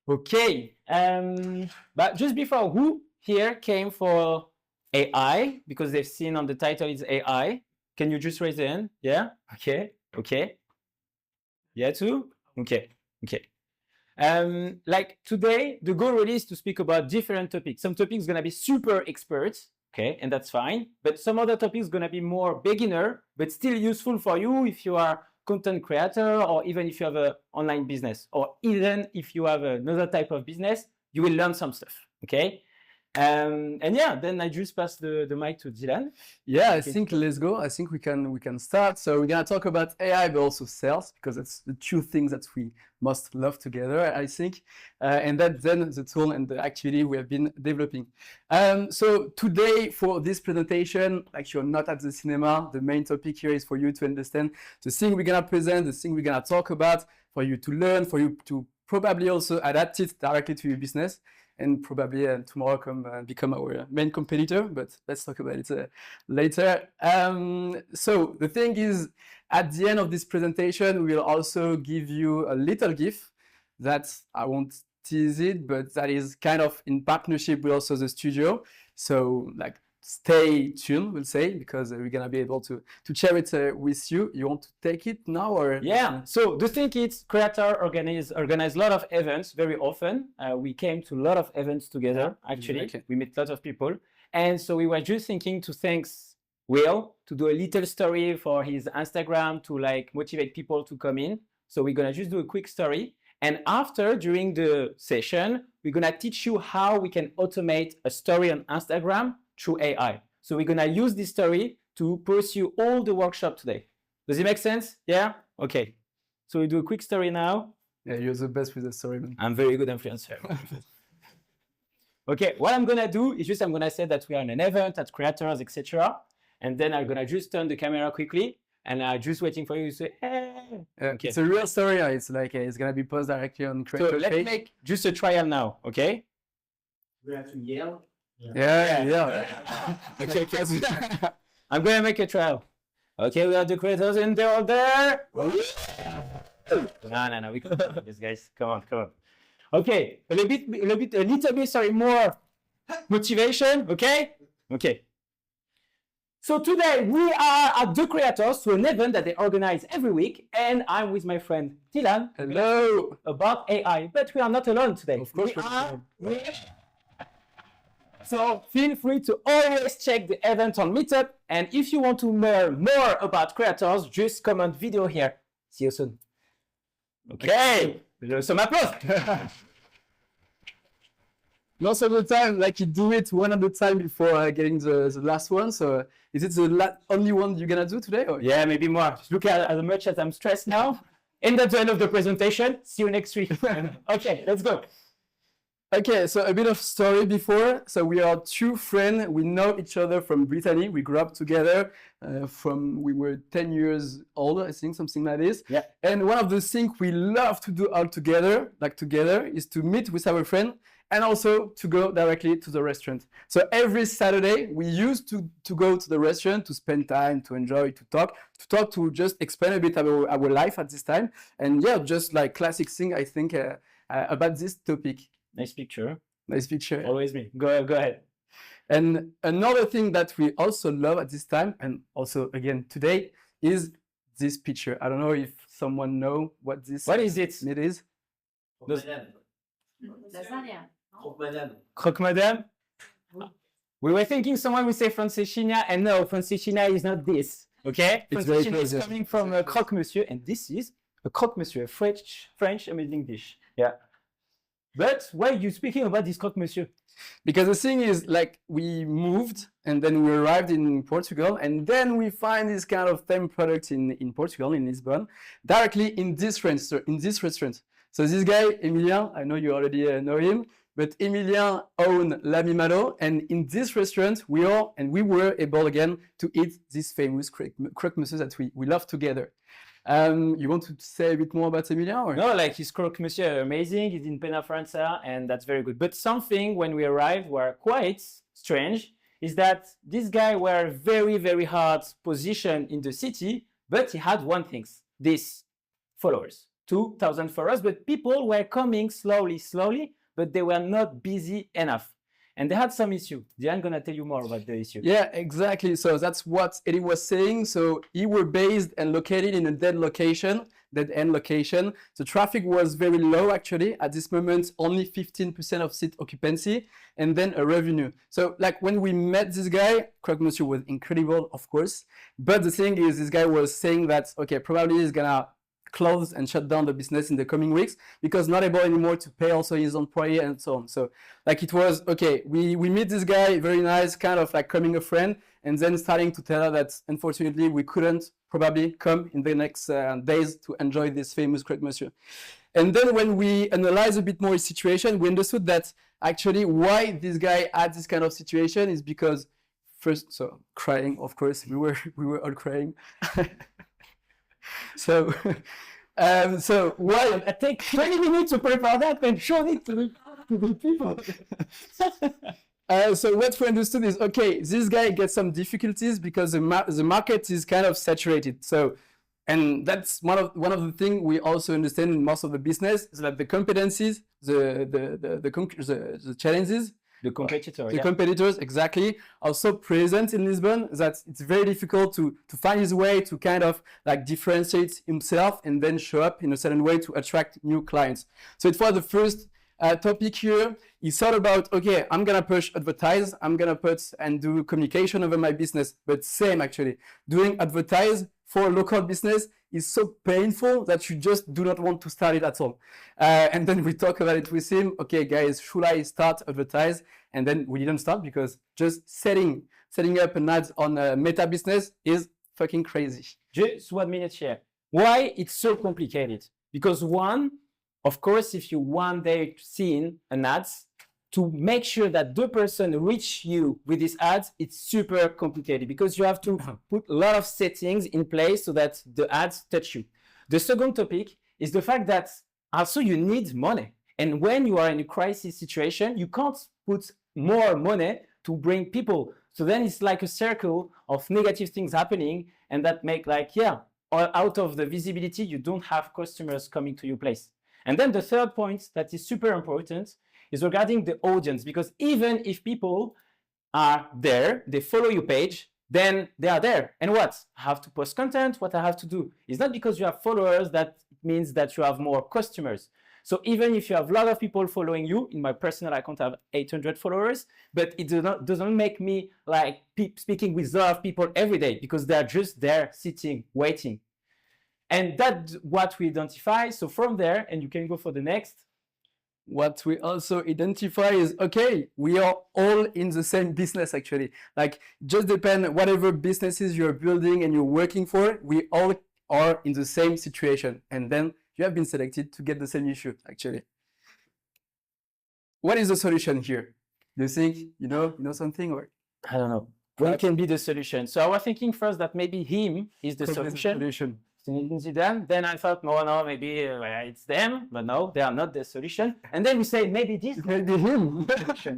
Okay. But just before, who here came for AI? Because they've seen on the title it's AI. Can you just raise the hand? Yeah? Okay. Okay. Yeah, too? Okay. Okay. Like today, the goal really is to speak about different topics. Some topics gonna be super experts, okay, and that's fine. But some other topics gonna be more beginner, but still useful for you if you are content creator, or even if you have an online business, or even if you have another type of business, you will learn some stuff, okay? And yeah, then I just pass the mic to Dylan. Yeah, I think let's go. I think we can start. So we're gonna talk about AI, but also sales, because it's the two things that we must love together, I think. And that's then the tool and the activity we have been developing. So today for this presentation, like you're not at the cinema, the main topic here is for you to understand the thing we're gonna present, the thing we're gonna talk about, for you to learn, for you to probably also adapt it directly to your business. And probably tomorrow become our main competitor, but let's talk about it later. So the thing is, at the end of this presentation, we'll also give you a little gift that I won't tease it, but that is kind of in partnership with also the studio. So like, stay tuned, we'll say, because we're gonna be able to share it with you. You want to take it now, or? Yeah. So the thing is, Kreators organize a lot of events very often. We came to a lot of events together. Actually, okay. We met lots of people, and so we were just thinking to thank Will to do a little story for his Instagram to like motivate people to come in. So we're gonna just do a quick story, and after, during the session, we're gonna teach you how we can automate a story on Instagram through AI. So we're gonna use this story to pursue all the workshop today. Does it make sense? Yeah? Okay. So we do a quick story now. Yeah, you're the best with the story, man. I'm very good influencer. Okay, what I'm gonna do is just I'm gonna say that we are in an event at Kreators, etc. And then I'm gonna just turn the camera quickly and I'm just waiting for you to say, hey. Okay. It's a real story. It's like it's gonna be posted directly on Kreators. So let's make just a trial now, okay? We have to yell. Yeah. Okay. I'm gonna make a trial. Okay, we have the Kreators and they're all there. No, we can't do this, guys. Come on. Okay, a little bit, sorry, more motivation, okay? Okay. So today we are at the Kreators, to an event that they organize every week, and I'm with my friend Dylan. Hello. About AI, but we are not alone today. Of course we are. So feel free to always check the event on Meetup, and if you want to learn more about Kreators, just comment video here. See you soon. Okay, some applause. Most of the time, like you do it one at a time before getting the last one. So is it the only one you're gonna do today? Or? Yeah, maybe more. Just look at as much as I'm stressed now. And that's the end of the presentation. See you next week. Okay, let's go. Okay, so a bit of story before. So we are two friends. We know each other from Brittany. We grew up together from we were 10 years old, I think, something like this. Yeah. And one of the things we love to do all together, is to meet with our friend and also to go directly to the restaurant. So every Saturday, we used to go to the restaurant to spend time, to enjoy, to talk, to just explain a bit about our life at this time. And yeah, just like classic thing, I think, about this topic. Nice picture. Nice picture. Always me. Go ahead. And another thing that we also love at this time, and also again today, is this picture. I don't know if someone know what this. What is it? It is. Lasagna. Croque madame. We were thinking someone would say Franceschina, and no, Franceschina is not this. Okay. Franceschina is coming from a croque monsieur, and this is a croque monsieur, a French amazing dish. Yeah. But why are you speaking about this croque monsieur? Because the thing is, like, we moved and then we arrived in Portugal, and then we find this kind of same product in Portugal, in Lisbonne, directly in this restaurant. So this guy, Emilien, I know you already know him, but Emilien owned La Mimalo, and in this restaurant, we were able again to eat this famous croque monsieur that we love together. You want to say a bit more about Emilien? Or? No, like his croque monsieur are amazing. He's in Pena França, and that's very good. But something when we arrived were quite strange is that this guy were very, very hard position in the city, but he had one thing: this followers. 2,000 followers, but people were coming slowly, but they were not busy enough. And they had some issue. I'm going to tell you more about the issue. Yeah, exactly. So that's what Eddie was saying. So he were based and located in a dead end location. The traffic was very low actually. At this moment, only 15% of seat occupancy and then a revenue. So like when we met this guy, Monsieur was incredible, of course. But the thing is, this guy was saying that, okay, probably he's gonna close and shut down the business in the coming weeks because not able anymore to pay also his employee and so on. So like it was, okay, we meet this guy, very nice, kind of like coming a friend, and then starting to tell her that unfortunately we couldn't probably come in the next days to enjoy this famous Monsieur. And then when we analyze a bit more his situation, we understood that actually why this guy had this kind of situation is because first, so crying, of course, we were all crying. So why I take 20 minutes to prepare that and show it to the people. So what we understood is, okay, this guy gets some difficulties because the market is kind of saturated. So, and that's one of the things we also understand in most of the business is that the competencies, the challenges, the competitors, the competitors exactly, are so present in Lisbon that it's very difficult to find his way to kind of like differentiate himself and then show up in a certain way to attract new clients. So it was the first topic here. He thought about, okay, I'm gonna push advertise, I'm gonna put and do communication over my business, but same actually, doing advertise for a local business is so painful that you just do not want to start it at all. And then we talk about it with him. Okay, guys, should I start advertise? And then we didn't start because just setting up an ad on a Meta business is fucking crazy. Just 1 minute here. Why it's so complicated? Because one, of course, if you one day seen an ads, to make sure that the person reach you with these ads, it's super complicated because you have to put a lot of settings in place so that the ads touch you. The second topic is the fact that also you need money. And when you are in a crisis situation, you can't put more money to bring people. So then it's like a circle of negative things happening and that make like, yeah, out of the visibility, you don't have customers coming to your place. And then the third point that is super important is regarding the audience, because even if people are there, they follow your page, then they are there. And what? I have to post content, what I have to do. It's not because you have followers that it means that you have more customers. So even if you have a lot of people following you, in my personal account I have 800 followers, but it doesn't make me like speaking with a lot of people every day because they're just there sitting, waiting. And that's what we identify. So from there, and you can go for the next, what we also identify is, okay, we are all in the same business actually. Like, just depend whatever businesses you're building and you're working for, we all are in the same situation. And then you have been selected to get the same issue actually. What is the solution here? Do you think, you know something, or? I don't know. What can be the solution? So I was thinking first that maybe him is the solution. Then I thought, no, maybe it's them, but no, they are not the solution. And then we say, maybe this may be him. But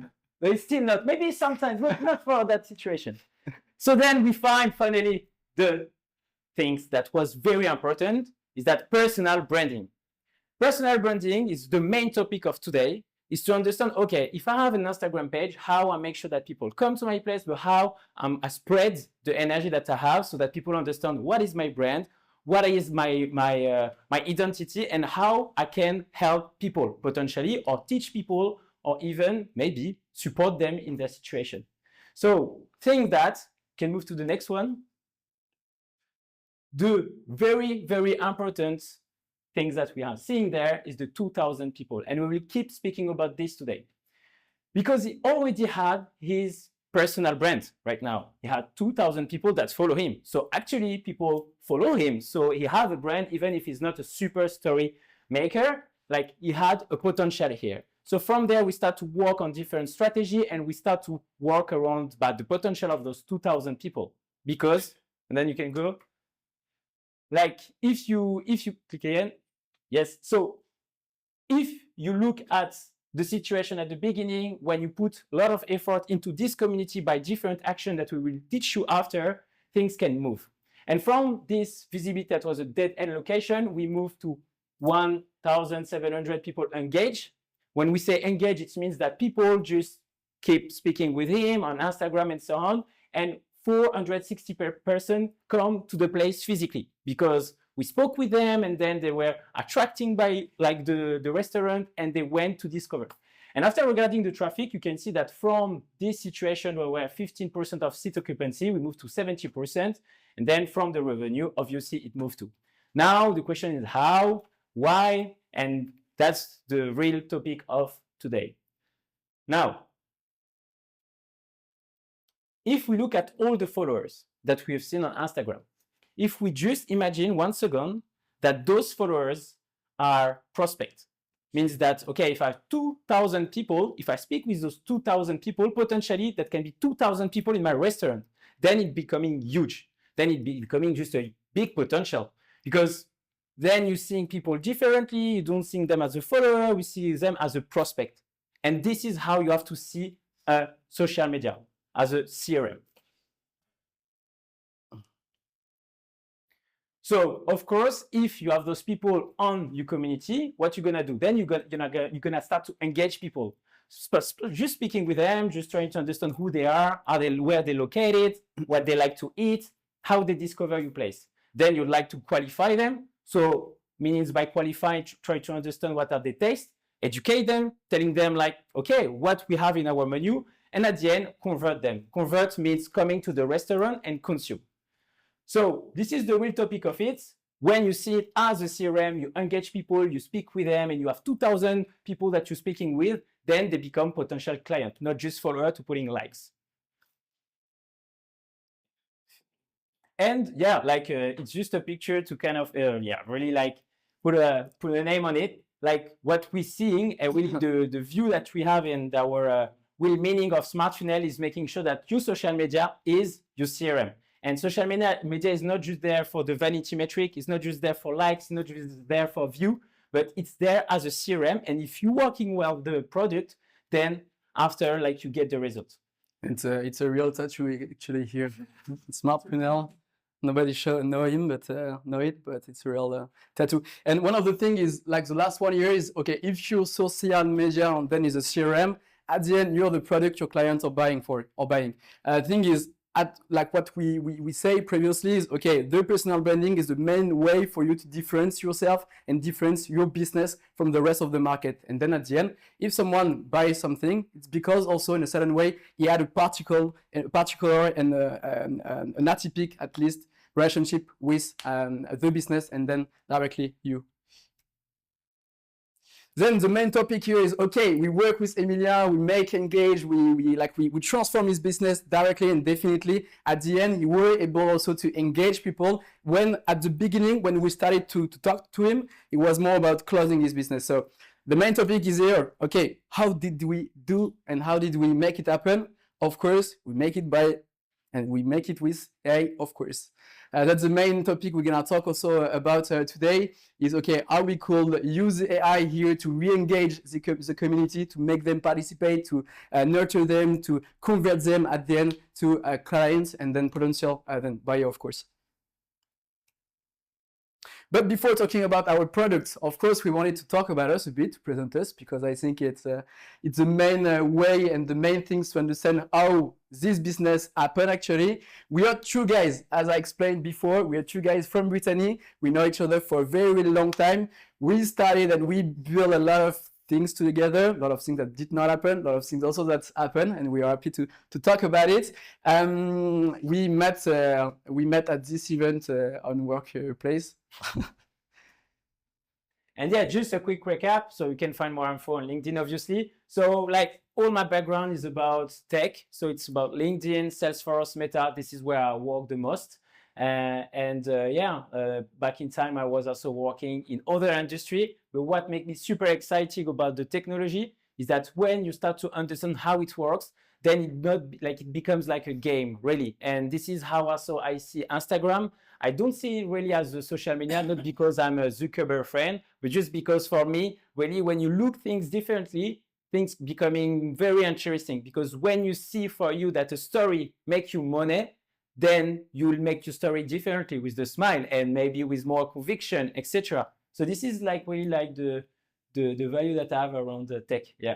it's still not. Maybe sometimes, but not for that situation. So then we find finally the things that was very important is that personal branding. Personal branding is the main topic of today, is to understand, okay, if I have an Instagram page, how I make sure that people come to my place, but how I spread the energy that I have so that people understand what is my brand, what is my identity, and how I can help people potentially, or teach people, or even maybe support them in their situation. So think that, can move to the next one. The very, very important things that we are seeing there is the 2,000 people. And we will keep speaking about this today. Because he already had his personal brand right now. He had 2,000 people that follow him. So actually people follow him. So he has a brand, even if he's not a super story maker, like he had a potential here. So from there, we start to work on different strategy and we start to work around about the potential of those 2,000 people. Because, and then you can go, like if you click again, yes. So if you look at the situation at the beginning, when you put a lot of effort into this community by different action that we will teach you after, things can move. And from this visibility that was a dead end location, we move to 1,700 people engage. When we say engage, it means that people just keep speaking with him on Instagram and so on. And 460 per person come to the place physically because we spoke with them and then they were attracting by like the restaurant and they went to discover. And after regarding the traffic, you can see that from this situation where we're 15% of seat occupancy, we moved to 70%. And then from the revenue, obviously it moved to. Now the question is how, why, and that's the real topic of today. Now, if we look at all the followers that we have seen on Instagram, if we just imagine 1 second that those followers are prospects, means that, okay, if I have 2,000 people, if I speak with those 2,000 people, potentially that can be 2,000 people in my restaurant, then it's becoming huge. Then it's becoming just a big potential because then you're seeing people differently. You don't see them as a follower, we see them as a prospect. And this is how you have to see social media, as a CRM. So, of course, if you have those people on your community, what you're gonna do? Then you're gonna start to engage people. Just speaking with them, just trying to understand who they are where they're located, what they like to eat, how they discover your place. Then you'd like to qualify them. So, means by qualifying, try to understand what are their tastes, educate them, telling them like, okay, what we have in our menu, and at the end, convert them. Convert means coming to the restaurant and consume. So this is the real topic of it. When you see it as a CRM, you engage people, you speak with them, and you have 2,000 people that you're speaking with, then they become potential clients, not just follower to putting likes. And yeah, like it's just a picture to kind of, really like put a name on it. Like what we're seeing and with the view that we have in our real meaning of Smart Funnel is making sure that your social media is your CRM. And social media is not just there for the vanity metric. It's not just there for likes. It's not just there for view, but it's there as a CRM. And if you're working well with the product, then after, like, you get the result. It's a real tattoo actually here. Smart Funnel. Nobody know him, but know it. But it's a real tattoo. And one of the things is like the last 1 year is okay. If your social media and then is a CRM, at the end you're the product your clients are buying for or buying. Thing is. Like what we say previously is, okay, the personal branding is the main way for you to differentiate yourself and differentiate your business from the rest of the market. And then at the end, if someone buys something, it's because also in a certain way, he had a particular and an atypical, at least, relationship with the business and then directly you. Then the main topic here is, okay, we work with Emilia, we make engage, we transform his business directly and definitely. At the end, we were able also to engage people when at the beginning, when we started to talk to him, it was more about closing his business. So the main topic is here, okay, how did we do and how did we make it happen? Of course, we make it with AI, of course. That's the main topic we're gonna talk also about today is, okay, how we could use AI here to re-engage the community, to make them participate, to nurture them, to convert them at the end to clients and then potential then buyer, of course. But before talking about our products, of course, we wanted to talk about us a bit, to present us, because I think it's the main way and the main things to understand how this business happened actually. We are two guys, as I explained before, we are two guys from Brittany. We know each other for a very, really long time. We started and we built a lot of things together, a lot of things that did not happen, a lot of things also that happened, and we are happy to talk about it. We met at this event on workplace. And yeah, just a quick recap, so you can find more info on LinkedIn, obviously. So like all my background is about tech, so it's about LinkedIn, Salesforce, Meta. This is where I work the most. Back in time, I was also working in other industry. But what makes me super excited about the technology is that when you start to understand how it works, then it becomes like a game, really. And this is how also I see Instagram. I don't see it really as a social media, not because I'm a Zuckerberg friend, but just because for me, really, when you look things differently, things becoming very interesting. Because when you see for you that a story makes you money, then you will make your story differently with the smile and maybe with more conviction, etc. So this is like really like the value that I have around the tech. Yeah.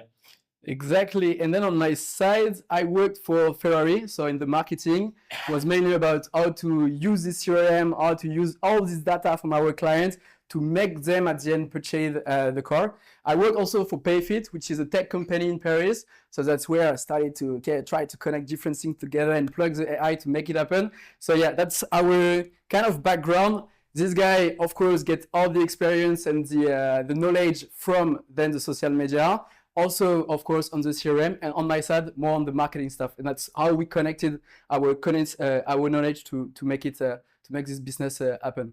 Exactly. And then on my side, I worked for Ferrari. So in the marketing, it was mainly about how to use this CRM, how to use all this data from our clients to make them at the end purchase the car. I work also for Payfit, which is a tech company in Paris. So that's where I started to try to connect different things together and plug the AI to make it happen. So yeah, that's our kind of background. This guy, of course, gets all the experience and the knowledge from then the social media. Also, of course, on the CRM, and on my side, more on the marketing stuff. And that's how we connected our knowledge to make it to make this business happen.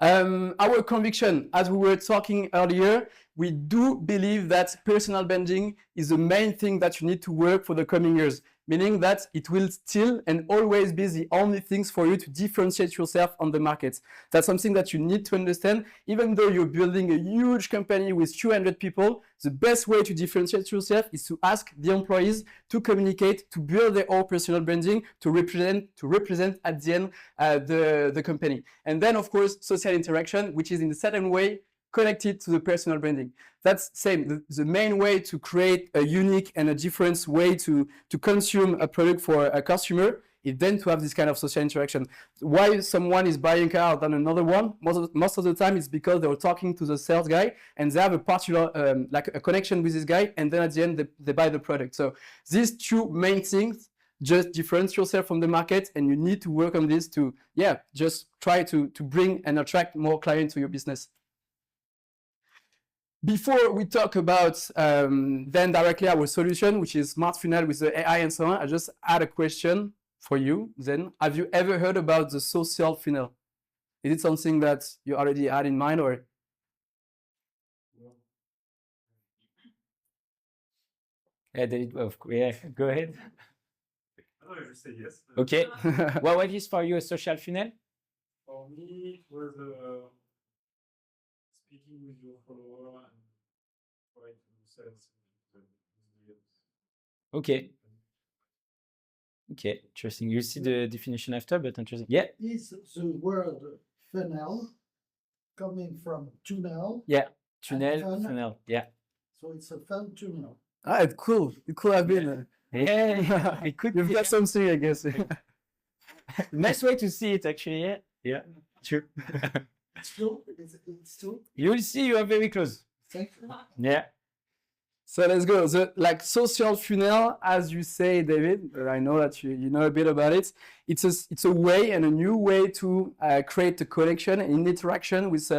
Our conviction, as we were talking earlier, we do believe that personal branding is the main thing that you need to work for the coming years, meaning that it will still and always be the only things for you to differentiate yourself on the market. That's something that you need to understand. Even though you're building a huge company with 200 people, the best way to differentiate yourself is to ask the employees to communicate, to build their own personal branding, to represent at the end the company. And then, of course, social interaction, which is in a certain way connected to the personal branding. That's same. The main way to create a unique and a different way to consume a product for a customer is then to have this kind of social interaction. Why someone is buying a car than another one? Most of the time it's because they're talking to the sales guy and they have a particular like a connection with this guy, and then at the end they buy the product. So these two main things just differentiate yourself from the market, and you need to work on this to just try to bring and attract more clients to your business. Before we talk about then directly our solution, which is Smart Funnel with the AI and so on, I just had a question for you. Then, have you ever heard about the social funnel? Is it something that you already had in mind, or? Yeah, go ahead. I just say yes. Okay. Well, what is for you a social funnel? For me, it was speaking with your follower and trying to sell something. Okay. Okay, interesting. You'll see the definition after, but interesting. Yeah. Is the word funnel coming from tunnel? Yeah. Tunnel, fun. funnel. Yeah. So it's a fun tunnel. Ah, it's cool. It could have been. Yeah. It could You've be. got something, I guess. Nice way to see it, actually. Yeah. Yeah. True. It's true. It's true. You will see you are very close. Thank you. Yeah. So let's go. The social funnel, as you say, David, I know that you know a bit about it. It's a way and a new way to create a connection and interaction with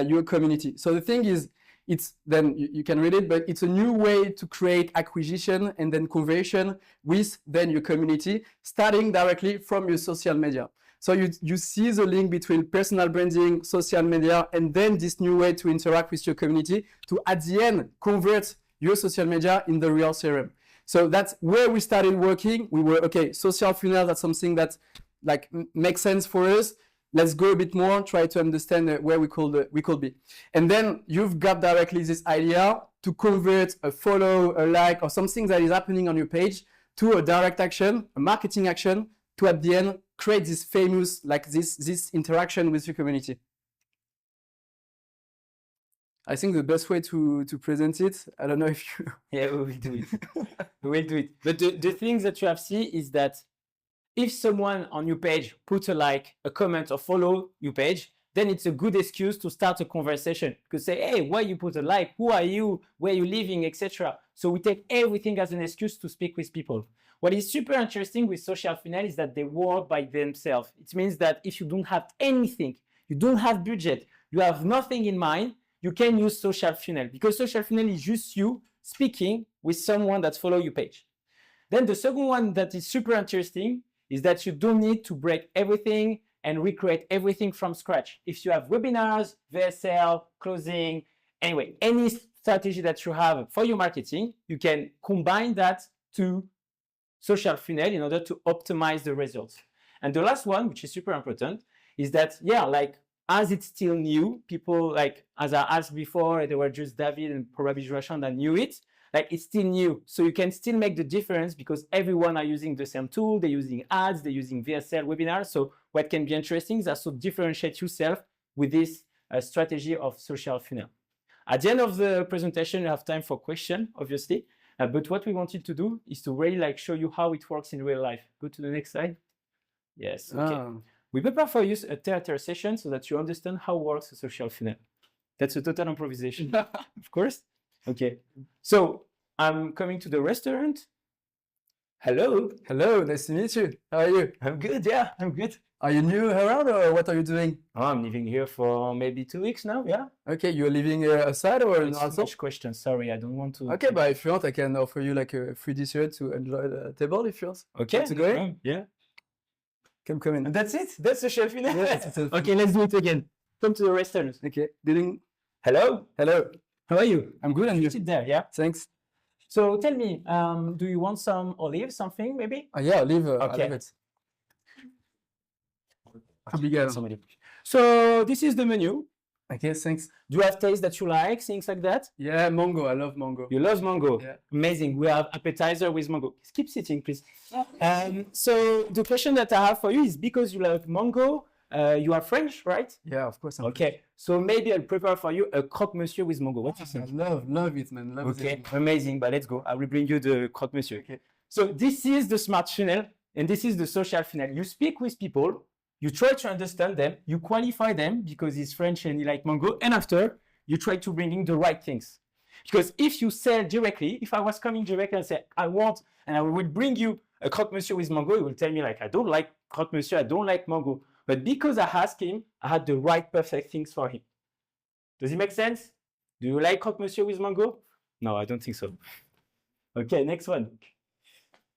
your community. So the thing is, it's then you can read it, but it's a new way to create acquisition and then conversion with then your community, starting directly from your social media. So you see the link between personal branding, social media, and then this new way to interact with your community to at the end convert your social media in the real CRM. So that's where we started working. We were, okay, social funnel, that's something that like makes sense for us. Let's go a bit more, try to understand where we could be. And then you've got directly this idea to convert a follow, a like, or something that is happening on your page to a direct action, a marketing action, to at the end create this famous, like this interaction with your community. I think the best way to present it, I don't know if you... Yeah, we will do it. We will do it. But the thing that you have seen is that if someone on your page puts a like, a comment, or follow your page, then it's a good excuse to start a conversation. You could say, hey, why you put a like? Who are you? Where are you living? Etc. So we take everything as an excuse to speak with people. What is super interesting with social funnel is that they work by themselves. It means that if you don't have anything, you don't have budget, you have nothing in mind, you can use social funnel, because social funnel is just you speaking with someone that follows your page. Then the second one that is super interesting is that you don't need to break everything and recreate everything from scratch. If you have webinars, VSL, closing, anyway, any strategy that you have for your marketing, you can combine that to social funnel in order to optimize the results. And the last one, which is super important, is that, yeah, like, as it's still new, people, like, as I asked before, there were just David and probably Joachim that knew it, like, it's still new. So you can still make the difference because everyone are using the same tool, they're using ads, they're using VSL webinars. So what can be interesting is also differentiate yourself with this strategy of social funnel. At the end of the presentation, you have time for question, obviously. But what we wanted to do is to really like show you how it works in real life. Go to the next slide. Yes. Okay. We prepare for you a theater session so that you understand how works a social funnel. That's a total improvisation, of course. Okay. So I'm coming to the restaurant. Hello. Hello, nice to meet you. How are you? I'm good. Yeah, I'm good. Are you new around or what are you doing? Oh, I'm living here for maybe 2 weeks now. Yeah. Okay, you're living aside or It's too also? much question. Sorry, I don't want to. Okay, but if you want, I can offer you like a free dessert to enjoy the table if you want. Okay. to go in? Yeah. Come in. And that's it. That's the chef funnel. Yes, it's a- Okay, let's do it again. Come to the restaurant. Okay, didn't. Hello. Hello, How are you? I'm good and you? Sit there. Yeah. Thanks. So tell me, do you want some olives, something maybe? Yeah, I'll leave Okay. it. Obrigado. So this is the menu. Okay, thanks. Do you have taste that you like, things like that? Yeah, mango. I love mango. You love mango. Yeah. Amazing. We have appetizer with mango. Keep sitting, please. So the question that I have for you is because you love mango, you are French, right? Yeah, of course. Okay. So maybe I'll prepare for you a croque-monsieur with mango. What do you I think? love it, man. Love Okay, it. amazing. But let's go. I will bring you the croque-monsieur. Okay. So this is the smart funnel and this is the social funnel. You speak with people, you try to understand them, you qualify them because he's French and he like mango, and after you try to bring in the right things. Because if you sell directly, if I was coming directly and say, I want, and I will bring you a croque-monsieur with mango, he will tell me like, I don't like croque-monsieur, I don't like mango. But because I asked him, I had the right perfect things for him. Does it make sense? Do you like croque-monsieur with mango? No, I don't think so. Okay, next one.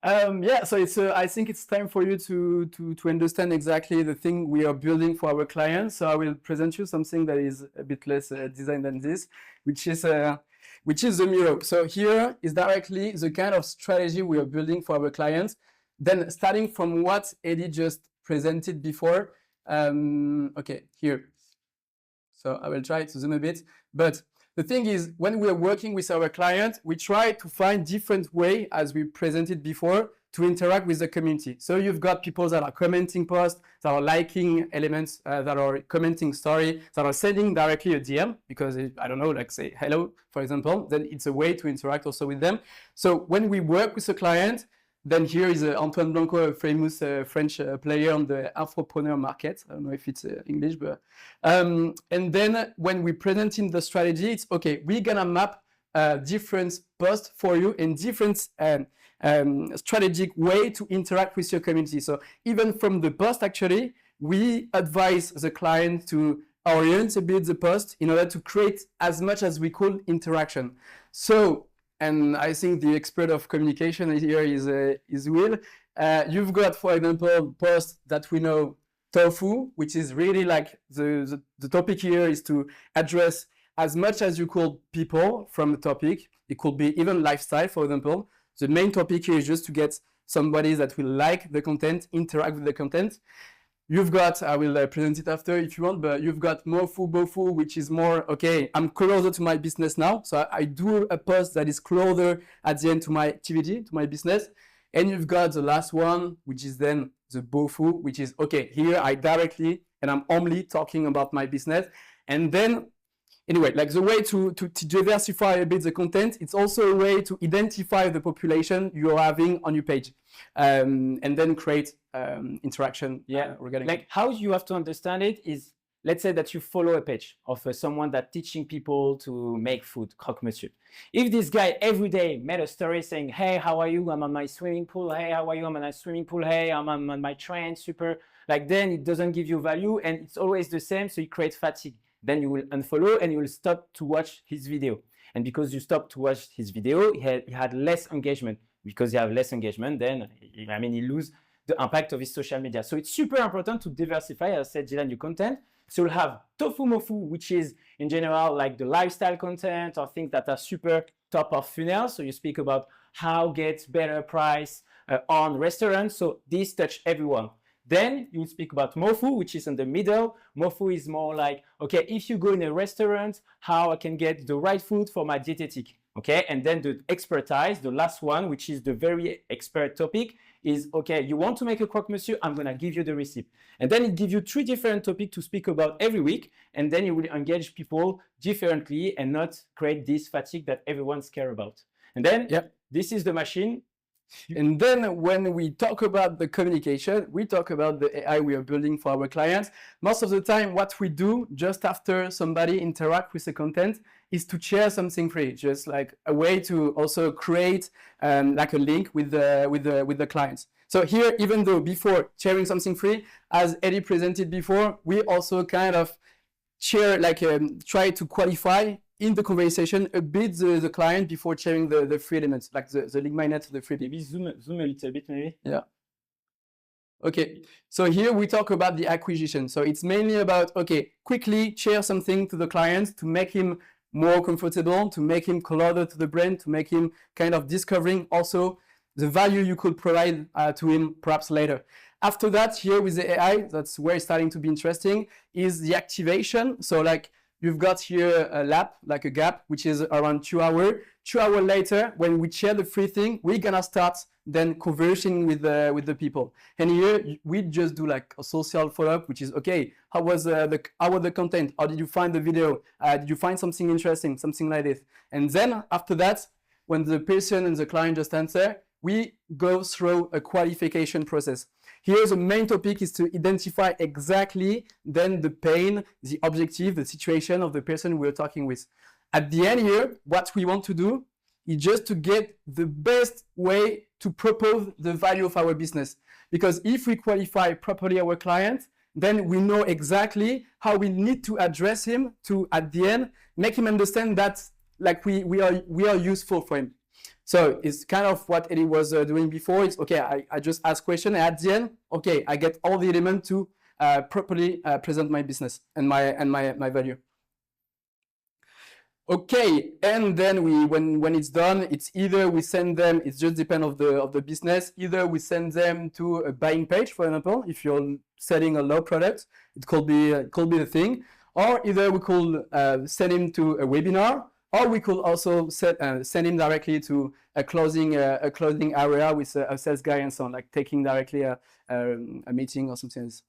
Yeah, so it's. I think it's time for you to understand exactly the thing we are building for our clients. So I will present you something that is a bit less designed than this, which is the mirror. So here is directly the kind of strategy we are building for our clients. Then starting from what Eddie just presented before. Okay, here. So I will try to zoom a bit, but the thing is, when we are working with our client, we try to find different way, as we presented before, to interact with the community. So you've got people that are commenting posts, that are liking elements, that are commenting story, that are sending directly a DM, because I don't know, like say hello, for example, then it's a way to interact also with them. So when we work with a client, then here is Antoine Blanco, a famous French player on the entrepreneur market. I don't know if it's English, but and then when we present in the strategy, it's okay. We're gonna map different posts for you in different strategic way to interact with your community. So even from the post, actually, we advise the client to orient a bit the post in order to create as much as we could interaction. So. And I think the expert of communication here is Will. You've got, for example, posts that we know tofu, which is really like the topic here is to address as much as you could people from the topic. It could be even lifestyle, for example. The main topic here is just to get somebody that will like the content, interact with the content. You've got, I will present it after if you want, but you've got mofu, bofu, which is more, okay, I'm closer to my business now. So I do a post that is closer at the end to my activity, to my business. And you've got the last one, which is then the bofu, which is, okay, here I directly, and I'm only talking about my business. And then, anyway, like the way to diversify a bit the content, it's also a way to identify the population you're having on your page. And then create interaction regarding like how you have to understand it is, let's say that you follow a page of someone that teaching people to make food, croque-monsieur. If this guy every day made a story saying, hey, how are you? I'm on my swimming pool. Hey, how are you? I'm on my swimming pool. Hey, I'm on my train. Super. Like then it doesn't give you value and it's always the same. So you create fatigue. Then you will unfollow and you will stop to watch his video. And because you stop to watch his video, he had less engagement. Because you have less engagement, then, I mean, you lose the impact of his social media. So it's super important to diversify, as I said, Dylan, your content. So you'll have tofu mofu, which is in general like the lifestyle content or things that are super top of funnel. So you speak about how get better price on restaurants. So this touch everyone. Then you speak about mofu, which is in the middle. Mofu is more like, okay, if you go in a restaurant, how I can get the right food for my dietetic. Okay, and then the expertise, the last one, which is the very expert topic, is okay, you want to make a croque-monsieur, I'm gonna give you the recipe. And then it gives you 3 different topics to speak about every week, and then you will engage people differently and not create this fatigue that everyone's care about. And then this is the machine. And then when we talk about the communication, we talk about the AI we are building for our clients. Most of the time, what we do just after somebody interact with the content is to share something free, just like a way to also create like a link with the clients. So here, even though before sharing something free, as Eddie presented before, we also kind of share, like try to qualify in the conversation a bit the client before sharing the free elements, like the link magnet, the free. Maybe zoom a little bit, maybe. Yeah. Okay, so here we talk about the acquisition. So it's mainly about, okay, quickly share something to the client to make him more comfortable, to make him closer to the brand, to make him kind of discovering also the value you could provide to him perhaps later. After that, here with the AI, that's where it's starting to be interesting, is the activation. So like you've got here a lap, like a gap, which is around 2 hours. 2 hours later, when we share the free thing, we're gonna start then conversing with the people. And here we just do like a social follow-up, which is, okay, how was the content? How did you find the video? Did you find something interesting? Something like this. And then after that, when the person and the client just answer, we go through a qualification process. Here, the main topic is to identify exactly then the pain, the objective, the situation of the person we're talking with. At the end here, what we want to do is just to get the best way to propose the value of our business. Because if we qualify properly our client, then we know exactly how we need to address him to, at the end, make him understand that like we are useful for him. So it's kind of what Eddie was doing before. It's okay, I just ask question, and at the end, okay, I get all the elements to properly present my business and my value. Okay, and then when it's done, it's either we send them, it just depends of the business, either we send them to a buying page, for example, if you're selling a low product, it could be the thing, or either we could send him to a webinar, or we could also send him directly to a closing area with a sales guy and so on, like taking directly a meeting or something else.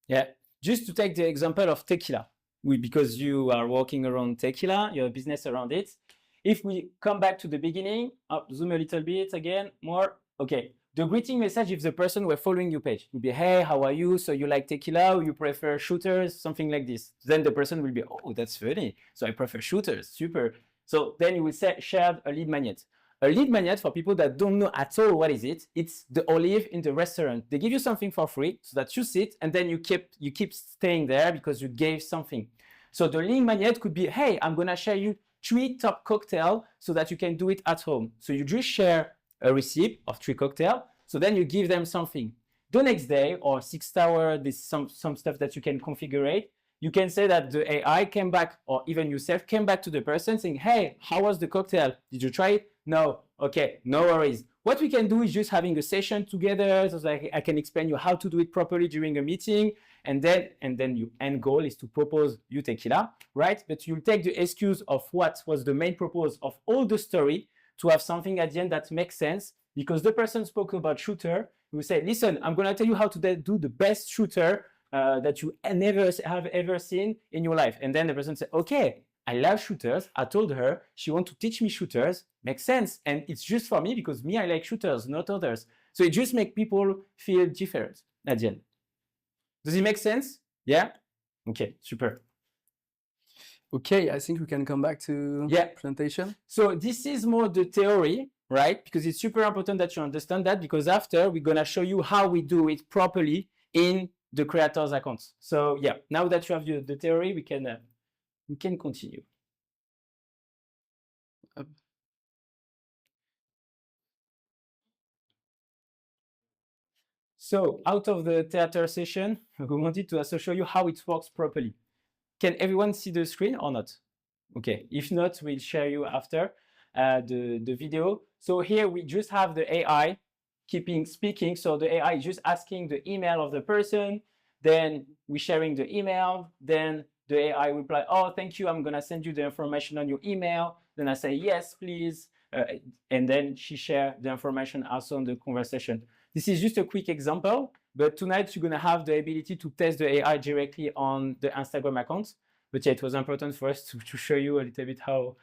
Yeah, just to take the example of tequila, because you are working around tequila, you have a business around it. If we come back to the beginning, zoom a little bit again, more. Okay, the greeting message, if the person were following your page, would be, hey, how are you? So you like tequila, or you prefer shooters, something like this. Then the person will be, oh, that's funny. So I prefer shooters, super. So then you will share a lead magnet. A lead magnet, for people that don't know at all what is it, it's the olive in the restaurant. They give you something for free so that you sit and then you keep staying there because you gave something. So the lead magnet could be, hey, I'm gonna share you 3 top cocktails so that you can do it at home. So you just share a receipt of 3 cocktails, so then you give them something. The next day or 6 hours, there's some stuff that you can configure. You can say that the AI came back, or even yourself came back to the person saying, hey, how was the cocktail? Did you try it? No. Okay, no worries. What we can do is just having a session together so that I can explain you how to do it properly during a meeting. And then your end goal is to propose you tequila, right? But you'll take the excuse of what was the main purpose of all the story to have something at the end that makes sense, because the person spoke about shooter. You will say, listen, I'm going to tell you how to do the best shooter that you never have ever seen in your life. And then the person said, okay, I love shooters. I told her she wants to teach me shooters. Makes sense. And it's just for me because me, I like shooters, not others. So it just makes people feel different at the end. Does it make sense? Yeah? Okay, super. Okay, I think we can come back to presentation. So this is more the theory, right? Because it's super important that you understand that, because after we're going to show you how we do it properly in the Kreators accounts. So yeah, now that you have the theory, we can continue. So out of the theater session, we wanted to also show you how it works properly. Can everyone see the screen or not? Okay, if not, we'll share you after the video. So here we just have the AI speaking. So the AI is just asking the email of the person, then we're sharing the email, then the AI will reply, oh, thank you, I'm gonna send you the information on your email. Then I say, yes, please. And then she shares the information also on the conversation. This is just a quick example, but tonight you're going to have the ability to test the AI directly on the Instagram account. But yeah, it was important for us to show you a little bit how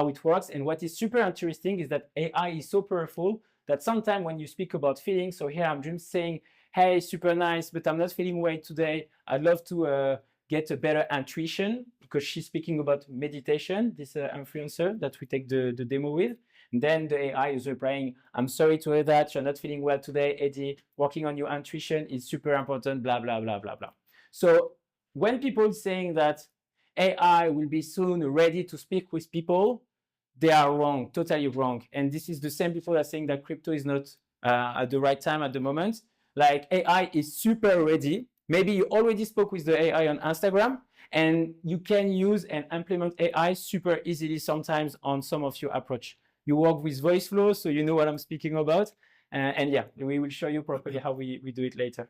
it works. And what is super interesting is that AI is so powerful that sometimes when you speak about feelings, so here I'm just saying, hey, super nice, but I'm not feeling well today. I'd love to get a better intuition, because she's speaking about meditation, this influencer that we take the demo with. And then the AI is replying, I'm sorry to hear that, you're not feeling well today, Eddie. Working on your intuition is super important, blah, blah, blah, blah, blah. So when people saying that AI will be soon ready to speak with people, they are wrong, totally wrong. And this is the same people that are saying that crypto is not at the right time at the moment. Like AI is super ready. Maybe you already spoke with the AI on Instagram, and you can use and implement AI super easily sometimes on some of your approach. You work with voice flow, so you know what I'm speaking about. And yeah, we will show you properly how we do it later.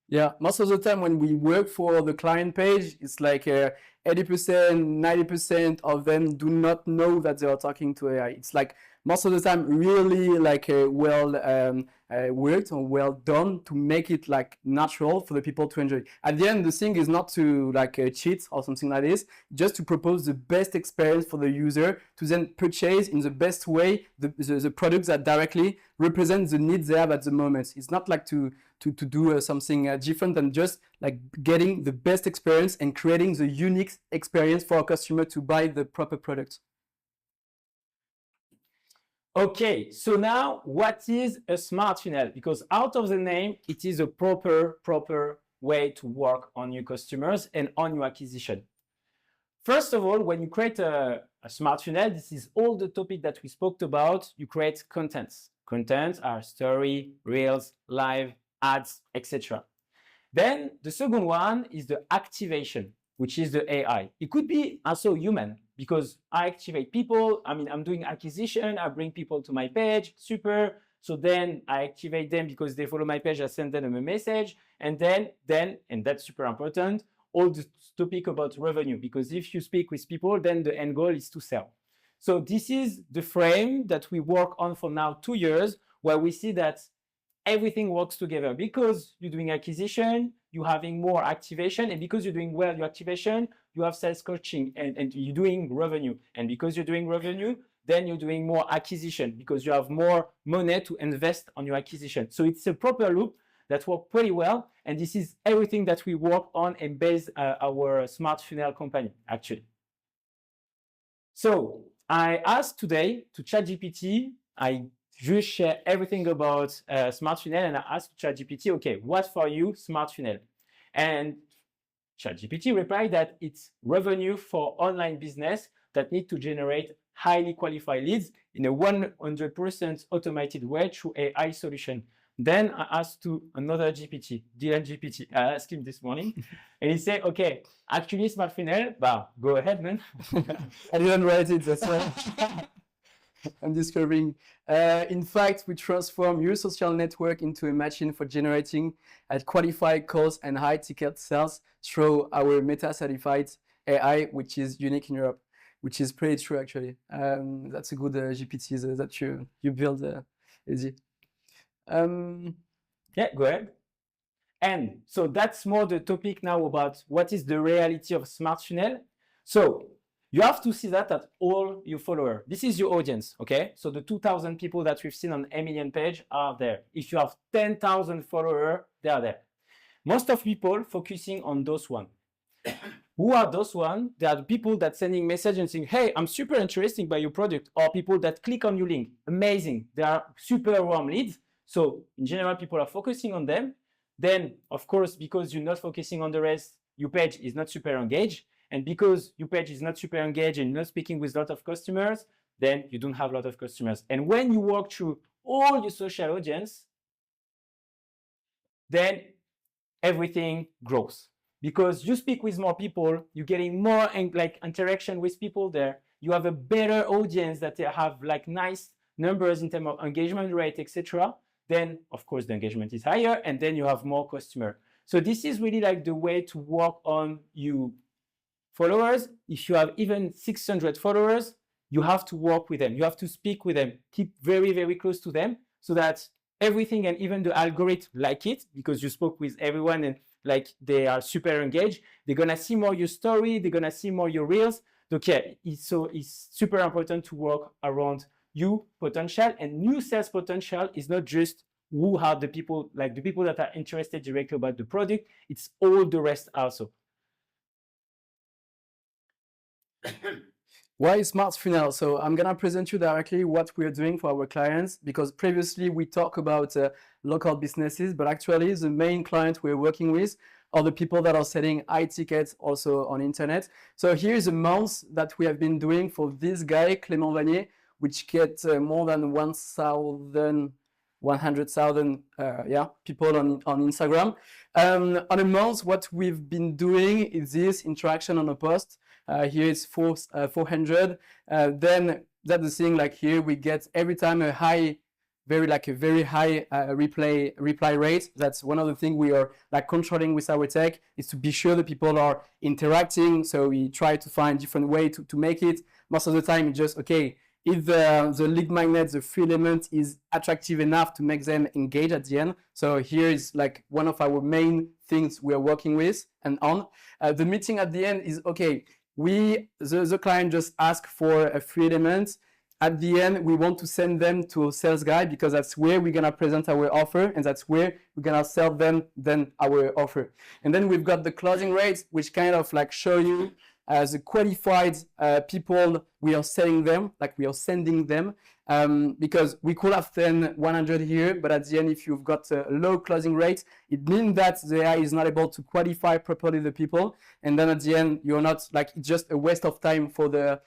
Yeah, most of the time when we work for the client page, it's like 80%, 90% of them do not know that they are talking to AI. It's like most of the time really like well worked or well done to make it like natural for the people to enjoy. At the end, the thing is not to like cheat or something like this, just to propose the best experience for the user to then purchase in the best way the products that directly represent the needs they have at the moment. It's not like to do something different than just like getting the best experience and creating the unique experience for a customer to buy the proper product. Okay, so now what is a smart funnel? Because out of the name, it is a proper way to work on your customers and on your acquisition. First of all, when you create a smart funnel, this is all the topic that we spoke about. You create contents. Contents are story, reels, live, ads, etc. Then the second one is the activation, which is the AI. It could be also human, because I activate people. I mean, I'm doing acquisition. I bring people to my page. Super. So then I activate them because they follow my page. I send them a message. And then, and that's super important, all the topic about revenue. Because if you speak with people, then the end goal is to sell. So this is the frame that we work on for now 2 years, where we see that everything works together. Because you're doing acquisition, you're having more activation, and because you're doing well your activation, you have sales coaching, and you're doing revenue. And because you're doing revenue, then you're doing more acquisition, because you have more money to invest on your acquisition. So it's a proper loop that works pretty well. And this is everything that we work on and base our smart funnel company, actually. So I asked today to ChatGPT, I just share everything about smart funnel, and I asked ChatGPT, okay, what for you smart funnel? And ChatGPT replied that it's revenue for online business that need to generate highly qualified leads in a 100% automated way through AI solution. Then I asked to another GPT, Dylan GPT. I asked him this morning, and he said, okay, actually smart funnel, go ahead, man. I didn't write it, that's why. I'm discovering. In fact, we transform your social network into a machine for generating qualified calls and high ticket sales through our meta-certified AI, which is unique in Europe, which is pretty true actually. That's a good GPT that you build, Eddie. Yeah, go ahead. And so that's more the topic now about what is the reality of smart funnel. So you have to see that at all your followers. This is your audience, okay? So the 2,000 people that we've seen on a million page are there. If you have 10,000 followers, they are there. Most of people focusing on those ones. Who are those ones? They are the people that sending message and saying, hey, I'm super interested by your product, or people that click on your link. Amazing. They are super warm leads. So in general, people are focusing on them. Then, of course, because you're not focusing on the rest, your page is not super engaged. And because your page is not super engaged and you're not speaking with a lot of customers, then you don't have a lot of customers. And when you walk through all your social audience, then everything grows. Because you speak with more people, you're getting more interaction with people there. You have a better audience that they have like nice numbers in terms of engagement rate, etc. Then, of course, the engagement is higher, and then you have more customer. So this is really like the way to work on you followers. If you have even 600 followers, you have to work with them. You have to speak with them. Keep very, very close to them so that everything and even the algorithm like it because you spoke with everyone and like they are super engaged. They're gonna see more your story. They're gonna see more your reels. Okay, it's super important to work around you potential, and new sales potential is not just who are the people, like the people that are interested directly about the product. It's all the rest also. Why smart funnel? So I'm gonna present you directly what we're doing for our clients, because previously we talked about local businesses, but actually the main client we're working with are the people that are selling high tickets also on internet. So here's a month that we have been doing for this guy, Clément Vanier, which gets more than 100,000 people on Instagram. On a month, what we've been doing is this interaction on a post. Here it's 400. Then that's the thing, like here we get every time a high, very high reply rate. That's one of the things we are like controlling with our tech, is to be sure that people are interacting. So we try to find different way to make it. Most of the time it's just, okay, if the lead magnet, the free element is attractive enough to make them engage at the end. So here is like one of our main things we are working with and on. The meeting at the end is, okay, the client just asked for a free element. At the end, we want to send them to a sales guy because that's where we're going to present our offer and that's where we're going to sell them then our offer. And then we've got the closing rates, which kind of like show you the qualified people we are selling them, like we are sending them, because we could have done 100 here, but at the end, if you've got a low closing rate, it means that the AI is not able to qualify properly the people, and then at the end, you're not, like, it's just a waste of time for the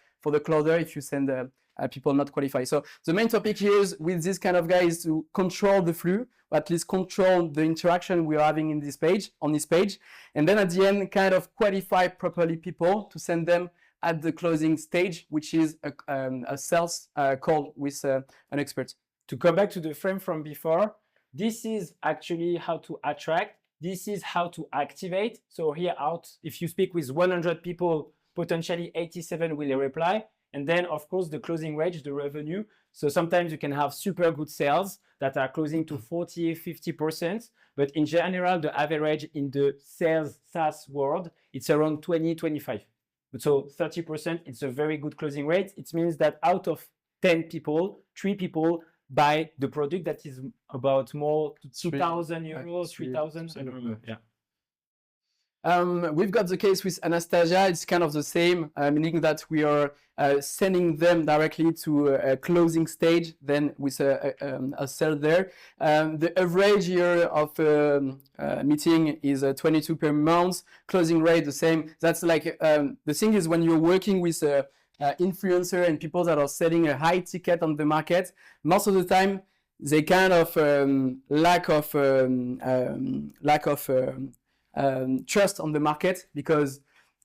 closer if you send people not qualified. So the main topic here is with this kind of guy is to control the flow, or at least control the interaction we are having in this page, on this page, and then at the end, kind of qualify properly people to send them at the closing stage, which is a sales call with an expert. To come back to the frame from before, this is actually how to attract. This is how to activate. So here out, if you speak with 100 people, potentially 87 will reply. And then, of course, the closing rate, the revenue. So sometimes you can have super good sales that are closing to 40, 50%. But in general, the average in the sales SaaS world, it's around 20, 25. So 30%, it's a very good closing rate. It means that out of 10 people, 3 people buy the product that is about more 2,000 euros, 3,000. I don't remember. Yeah. We've got the case with Anastasia. It's kind of the same, meaning that we are sending them directly to a closing stage, then with a sale there. The average year of meeting is 22 per month. Closing rate the same. That's like the thing is when you're working with influencer and people that are selling a high ticket on the market, most of the time they kind of lack of trust on the market, because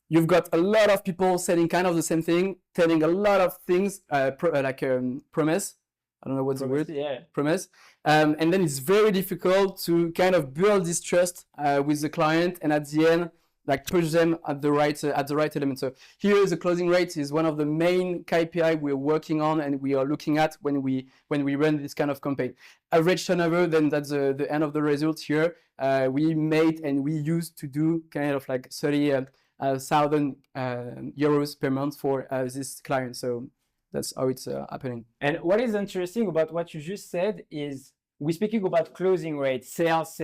you've got a lot of people selling kind of the same thing, telling a lot of things, promise. I don't know what's the word. Yeah. Promise. And then it's very difficult to kind of build this trust with the client, and at the end, like push them at the right element. So here the closing rate is one of the main KPI we're working on and we are looking at when we run this kind of campaign. Average turnover, then that's the end of the results here. We made and we used to do kind of like 30,000 euros per month for this client. So that's how it's happening. And what is interesting about what you just said is we're speaking about closing rate, sales.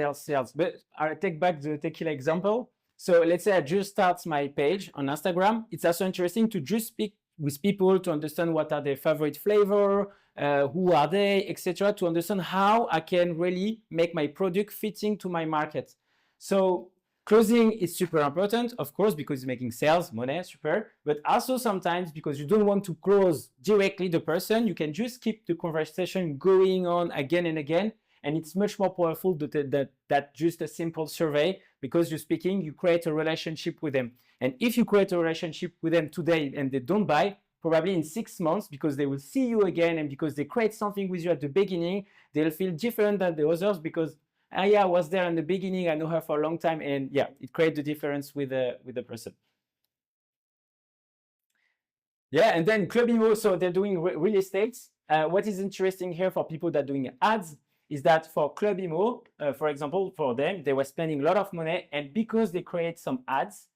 But I'll take back the tequila example. So let's say I just start my page on Instagram. It's also interesting to just speak with people to understand what are their favorite flavor, who are they, etc., to understand how I can really make my product fitting to my market. So closing is super important, of course, because it's making sales, money, super. But also sometimes because you don't want to close directly the person, you can just keep the conversation going on again and again. And it's much more powerful that just a simple survey, because you're speaking, you create a relationship with them. And if you create a relationship with them today and they don't buy, probably in 6 months, because they will see you again and because they create something with you at the beginning, they'll feel different than the others because, yeah, I was there in the beginning, I know her for a long time, and yeah, it creates the difference with the person. Yeah, and then Club Imo, so they're doing real estate. What is interesting here for people that are doing ads is that for Club Imo, for example, for them, they were spending a lot of money, and because they create some ads,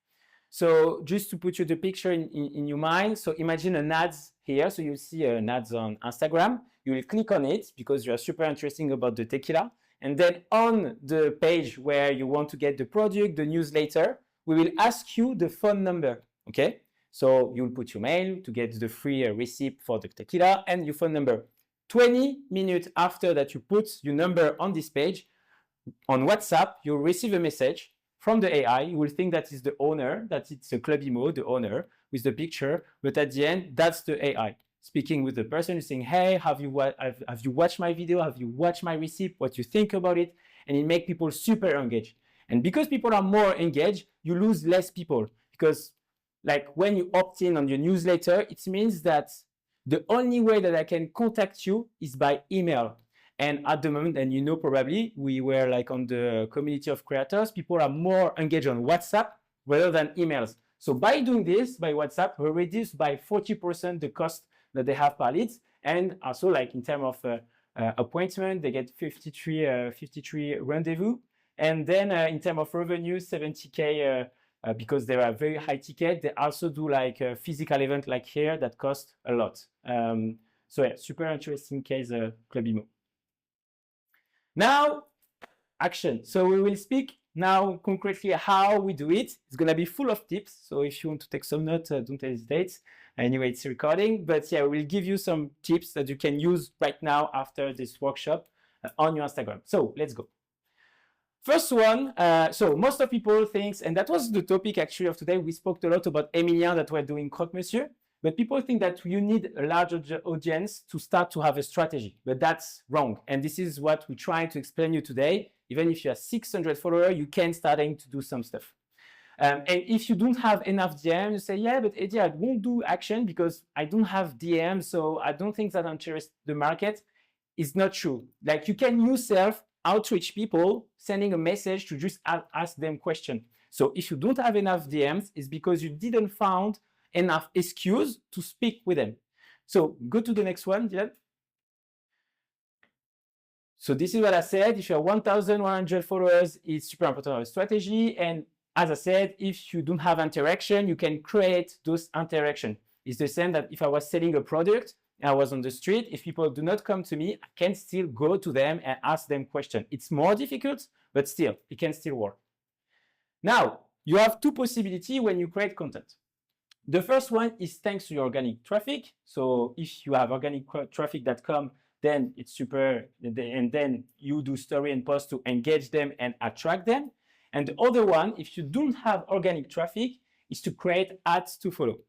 so just to put you the picture in your mind, so imagine an ads here. So you see an ads on Instagram. You will click on it because you are super interested about the tequila. And then on the page where you want to get the product, the newsletter, we will ask you the phone number, okay? So you'll put your mail to get the free receipt for the tequila and your phone number. 20 minutes after that you put your number on this page, on WhatsApp, you'll receive a message from the AI. You will think that is the owner, that it's a Club Imo, the owner, with the picture, but at the end, that's the AI speaking with the person, saying, hey, have you watched my video? Have you watched my receipt? What you think about it? And it makes people super engaged. And because people are more engaged, you lose less people. Because like when you opt in on your newsletter, it means that the only way that I can contact you is by email. And at the moment, and you know probably, we were like on the community of creators, people are more engaged on WhatsApp rather than emails. So by doing this, by WhatsApp, we reduce by 40% the cost that they have per leads. And also like in terms of appointment, they get 53 rendezvous. And then in terms of revenue, 70K because they are very high ticket. They also do like a physical event like here that cost a lot. So yeah, super interesting case, Club Imo. Now, action. So we will speak now concretely how we do it. It's going to be full of tips. So if you want to take some notes, don't hesitate. Anyway, it's recording. But yeah, we'll give you some tips that you can use right now after this workshop on your Instagram. So let's go. First one, so most of people think, and that was the topic actually of today, we spoke a lot about Emilien that were doing Croque Monsieur, but people think that you need a larger audience to start to have a strategy, but that's wrong. And this is what we're trying to explain you today. Even if you have 600 followers, you can starting to do some stuff. And if you don't have enough DM, you say, yeah, but Eddie, I won't do action because I don't have DM, so I don't think that interests the market. It's not true. Like you can yourself outreach people, sending a message to just ask them questions. So if you don't have enough DMs, it's because you didn't find enough excuse to speak with them. So go to the next one, Dylan. So this is what I said. If you have 1,100 followers, it's super important to have a strategy. And as I said, if you don't have interaction, you can create those interactions. It's the same that if I was selling a product, I was on the street, if people do not come to me, I can still go to them and ask them questions. It's more difficult, but still, it can still work. Now, you have two possibilities when you create content. The first one is thanks to your organic traffic. So if you have organic traffic that come, then it's super, and then you do story and post to engage them and attract them. And the other one, if you don't have organic traffic, is to create ads to follow.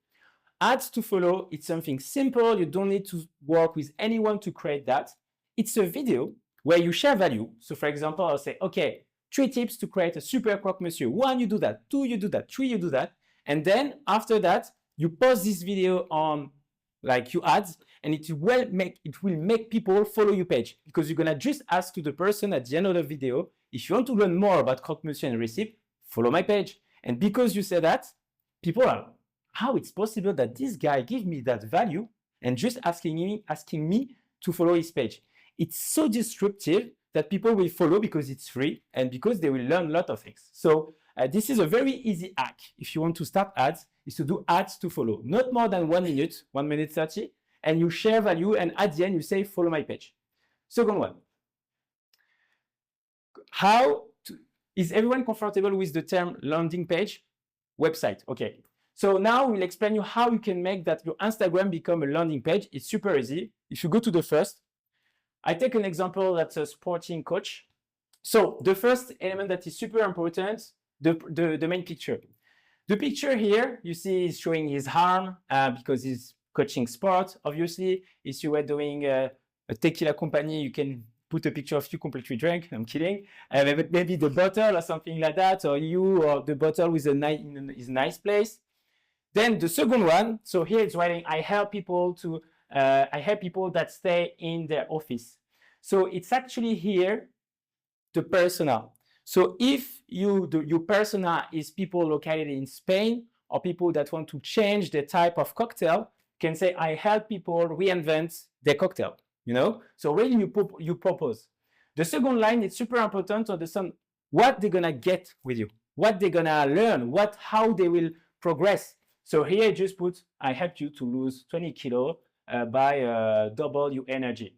Ads to follow, it's something simple. You don't need to work with anyone to create that. It's a video where you share value. So for example, I'll say, okay, 3 tips to create a super croque monsieur. 1, you do that. 2, you do that. 3, you do that. And then after that, you post this video on like your ads, and it will make people follow your page because you're gonna just ask to the person at the end of the video, if you want to learn more about croque monsieur and recipe, follow my page. And because you say that, people are, how it's possible that this guy give me that value and just asking me to follow his page. It's so disruptive that people will follow because it's free and because they will learn a lot of things. So this is a very easy hack. If you want to start ads, is to do ads to follow, not more than 1 minute, 1 minute 30, and you share value, and at the end you say, follow my page. Second one, is everyone comfortable with the term landing page? Website, okay. So now we'll explain you how you can make that your Instagram become a landing page. It's super easy. If you go to the first, I take an example that's a sporting coach. So the first element that is super important, the main picture. The picture here, you see is showing his arm because he's coaching sport, obviously. If you were doing a tequila company, you can put a picture of you completely drunk. I'm kidding. Maybe the bottle or something like that, or you or the bottle with a nice place. Then the second one, so here it's writing, I help people that stay in their office. So it's actually here, the persona. So if your persona is people located in Spain or people that want to change the type of cocktail, can say, I help people reinvent their cocktail, you know? So really you propose. The second line, it's super important to understand what they're gonna get with you, what they're gonna learn, how they will progress. So here I just put, I help you to lose 20 kilo by double your energy.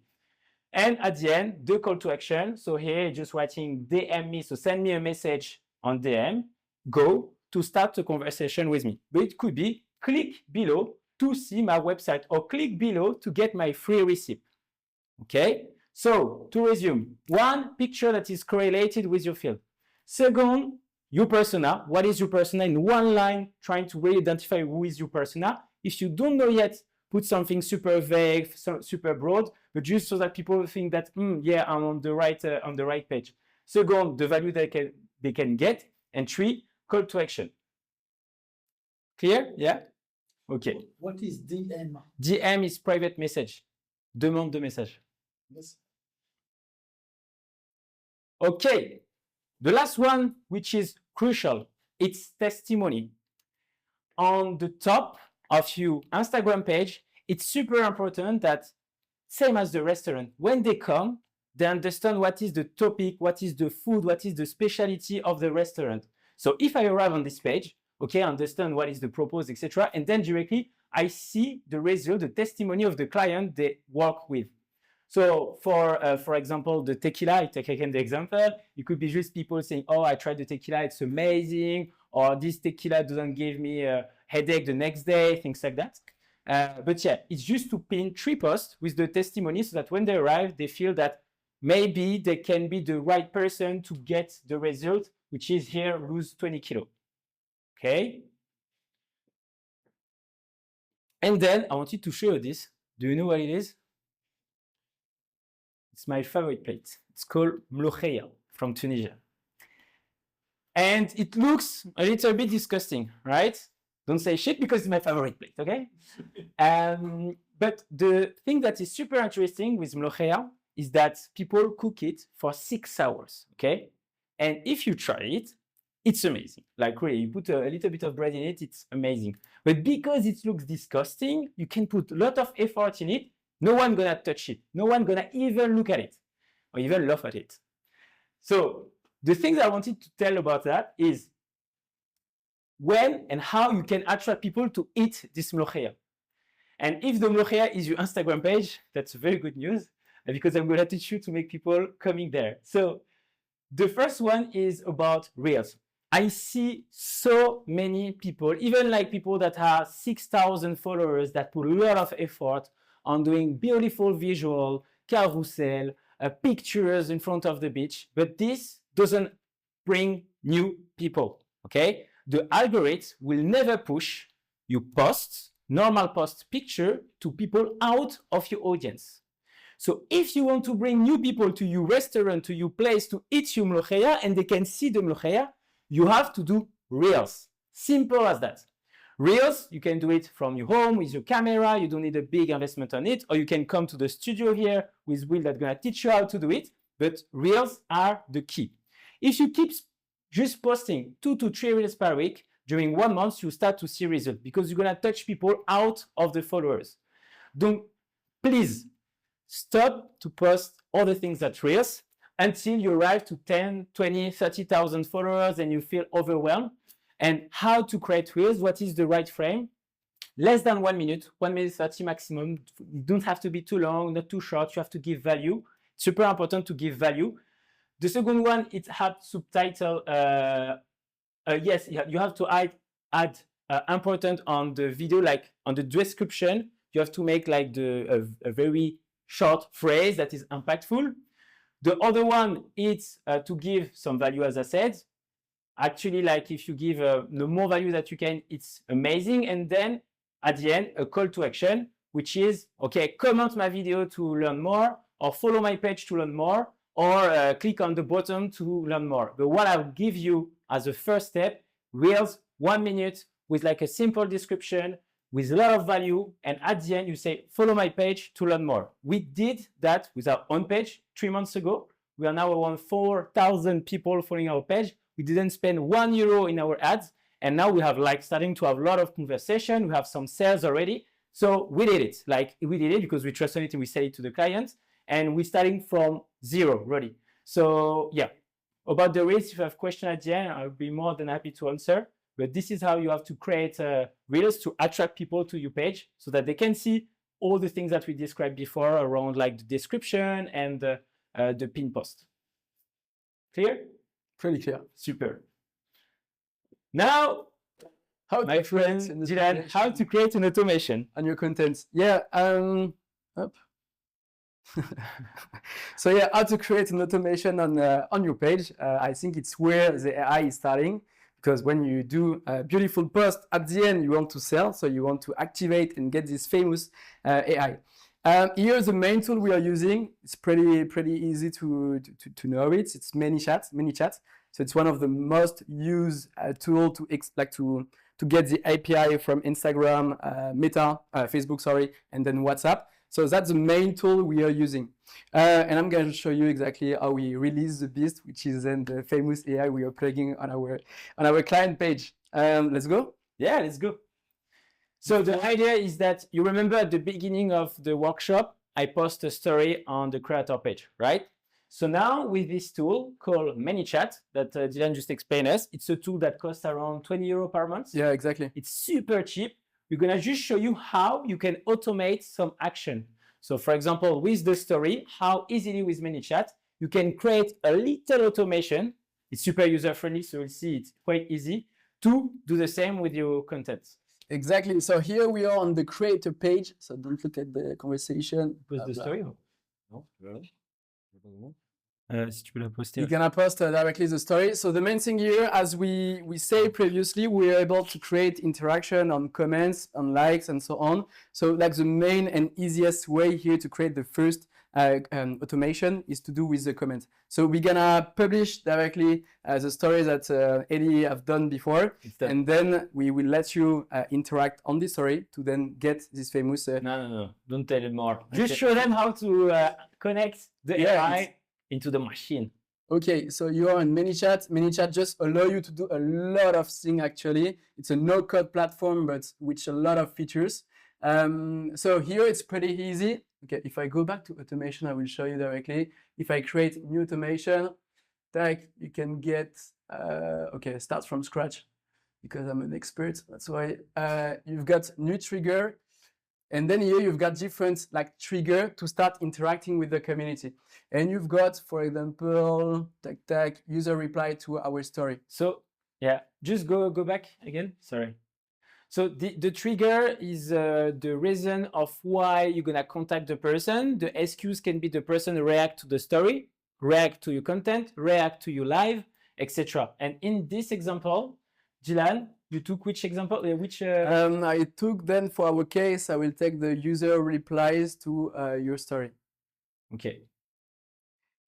And at the end, the call to action. So here just writing DM me, so send me a message on DM, go to start a conversation with me. But it could be click below to see my website or click below to get my free receipt. Okay, so to resume, one, picture that is correlated with your field. Second, your persona. What is your persona? In one line, trying to really identify who is your persona. If you don't know yet, put something super vague, super broad, but just so that people think that, yeah, I'm on the right page. Second, the value they can get. And three, call to action. Clear? Yeah? Okay. What is DM? DM is private message. Demande de message. Yes. Okay. The last one, which is crucial, it's testimony. On the top of your Instagram page, it's super important that, same as the restaurant, when they come, they understand what is the topic, what is the food, what is the specialty of the restaurant. So if I arrive on this page, okay, I understand what is the purpose, etc. And then directly, I see the result, the testimony of the client they work with. So for example, the tequila, I take again the example, it could be just people saying, oh, I tried the tequila, it's amazing, or this tequila doesn't give me a headache the next day, things like that. But yeah, it's just to pin 3 posts with the testimony so that when they arrive, they feel that maybe they can be the right person to get the result, which is here, lose 20 kilo. Okay? And then I wanted to show you this. Do you know what it is? It's my favorite plate. It's called mlokhaya from Tunisia. And it looks a little bit disgusting, right? Don't say shit because it's my favorite plate, okay? But the thing that is super interesting with mlokhaya is that people cook it for 6 hours, okay? And if you try it, it's amazing. Like really, you put a little bit of bread in it, it's amazing. But because it looks disgusting, you can put a lot of effort in it. No one gonna touch it. No one gonna even look at it or even laugh at it. So the thing that I wanted to tell about that is when and how you can attract people to eat this mlokhaya. And if the mlokhaya is your Instagram page, that's very good news because I'm gonna teach you to make people coming there. So the first one is about Reels. I see so many people, even like people that have 6,000 followers that put a lot of effort on doing beautiful visual, carousel, pictures in front of the beach, but this doesn't bring new people, okay? The algorithm will never push your posts, normal post picture to people out of your audience. So if you want to bring new people to your restaurant, to your place to eat your mlokhaya and they can see the mlokhaya, you have to do Reels. Simple as that. Reels, you can do it from your home with your camera. You don't need a big investment on it. Or you can come to the studio here with Will that's going to teach you how to do it. But Reels are the key. If you keep just posting 2 to 3 Reels per week, during 1 month, you start to see results because you're going to touch people out of the followers. Don't, please, stop to post all the things that Reels until you arrive to 10, 20, 30,000 followers and you feel overwhelmed. And how to create Reels, what is the right frame? Less than 1 minute, 1 minute 30 maximum. You don't have to be too long, not too short. You have to give value. It's super important to give value. The second one, it has subtitle. Yes, you have to add important on the video, like on the description. You have to make like a very short phrase that is impactful. The other one is to give some value, as I said. Actually, like if you give the more value that you can, it's amazing. And then at the end, a call to action, which is, okay, comment my video to learn more, or follow my page to learn more, or click on the bottom to learn more. But what I'll give you as a first step, Reels, 1 minute with like a simple description, with a lot of value. And at the end, you say, follow my page to learn more. We did that with our own page 3 months ago. We are now around 4,000 people following our page. We didn't spend €1 in our ads. And now we have like starting to have a lot of conversation. We have some sales already. So we did it. Like we did it because we trust on it and we sell it to the client. And we're starting from zero, really. So yeah, about the reels, if you have questions at the end, I'll be more than happy to answer. But this is how you have to create reels to attract people to your page so that they can see all the things that we described before around like the description and the pin post. Clear? Pretty clear. Super. Now, my friend Dylan, how to create an automation on your content. Yeah. So yeah, how to create an automation on your page. I think it's where the AI is starting, because when you do a beautiful post at the end, you want to sell, so you want to activate and get this famous AI. Here's the main tool we are using. It's pretty easy to know it. It's ManyChat. So it's one of the most used tool to get the API from Instagram, Meta, Facebook, sorry, and then WhatsApp. So that's the main tool we are using. And I'm going to show you exactly how we release the beast, which is then the famous AI we are plugging on our client page. Let's go? Yeah, let's go. So the idea is that you remember at the beginning of the workshop, I post a story on the creator page, right? So now with this tool called ManyChat that Dylan just explained us, it's a tool that costs around 20 euros per month. Yeah, exactly. It's super cheap. We're going to just show you how you can automate some action. So for example, with the story, how easily with ManyChat, you can create a little automation. It's super user-friendly, so you'll see it's quite easy to do the same with your content. Exactly. So here we are on the creator page. So don't look at the conversation. Post the story? Non, si tu peux la poster. You're gonna post directly the story. So the main thing here, as we say previously, we are able to create interaction on comments, on likes, and so on. So like the main and easiest way here to create the first automation is to do with the comments. So we're gonna publish directly the story that Eddie have done before, and then we will let you interact on the story to then get this famous. No, don't tell them more. Just show them how to connect the AI into the machine. Okay, so you are in ManyChat. ManyChat just allow you to do a lot of things actually. It's a no-code platform, but with a lot of features. So here it's pretty easy. Okay, if I go back to automation, I will show you directly. If I create new automation, like you can get, okay, start from scratch because I'm an expert. That's why you've got new trigger. And then here you've got different like trigger to start interacting with the community. And you've got, for example, user reply to our story. So yeah, just go back again. Sorry. So the trigger is the reason of why you're gonna contact the person. The excuse can be the person react to the story, react to your content, react to your live, etc. And in this example, Dylan, you took which example? I took then for our case, I will take the user replies to your story. Okay.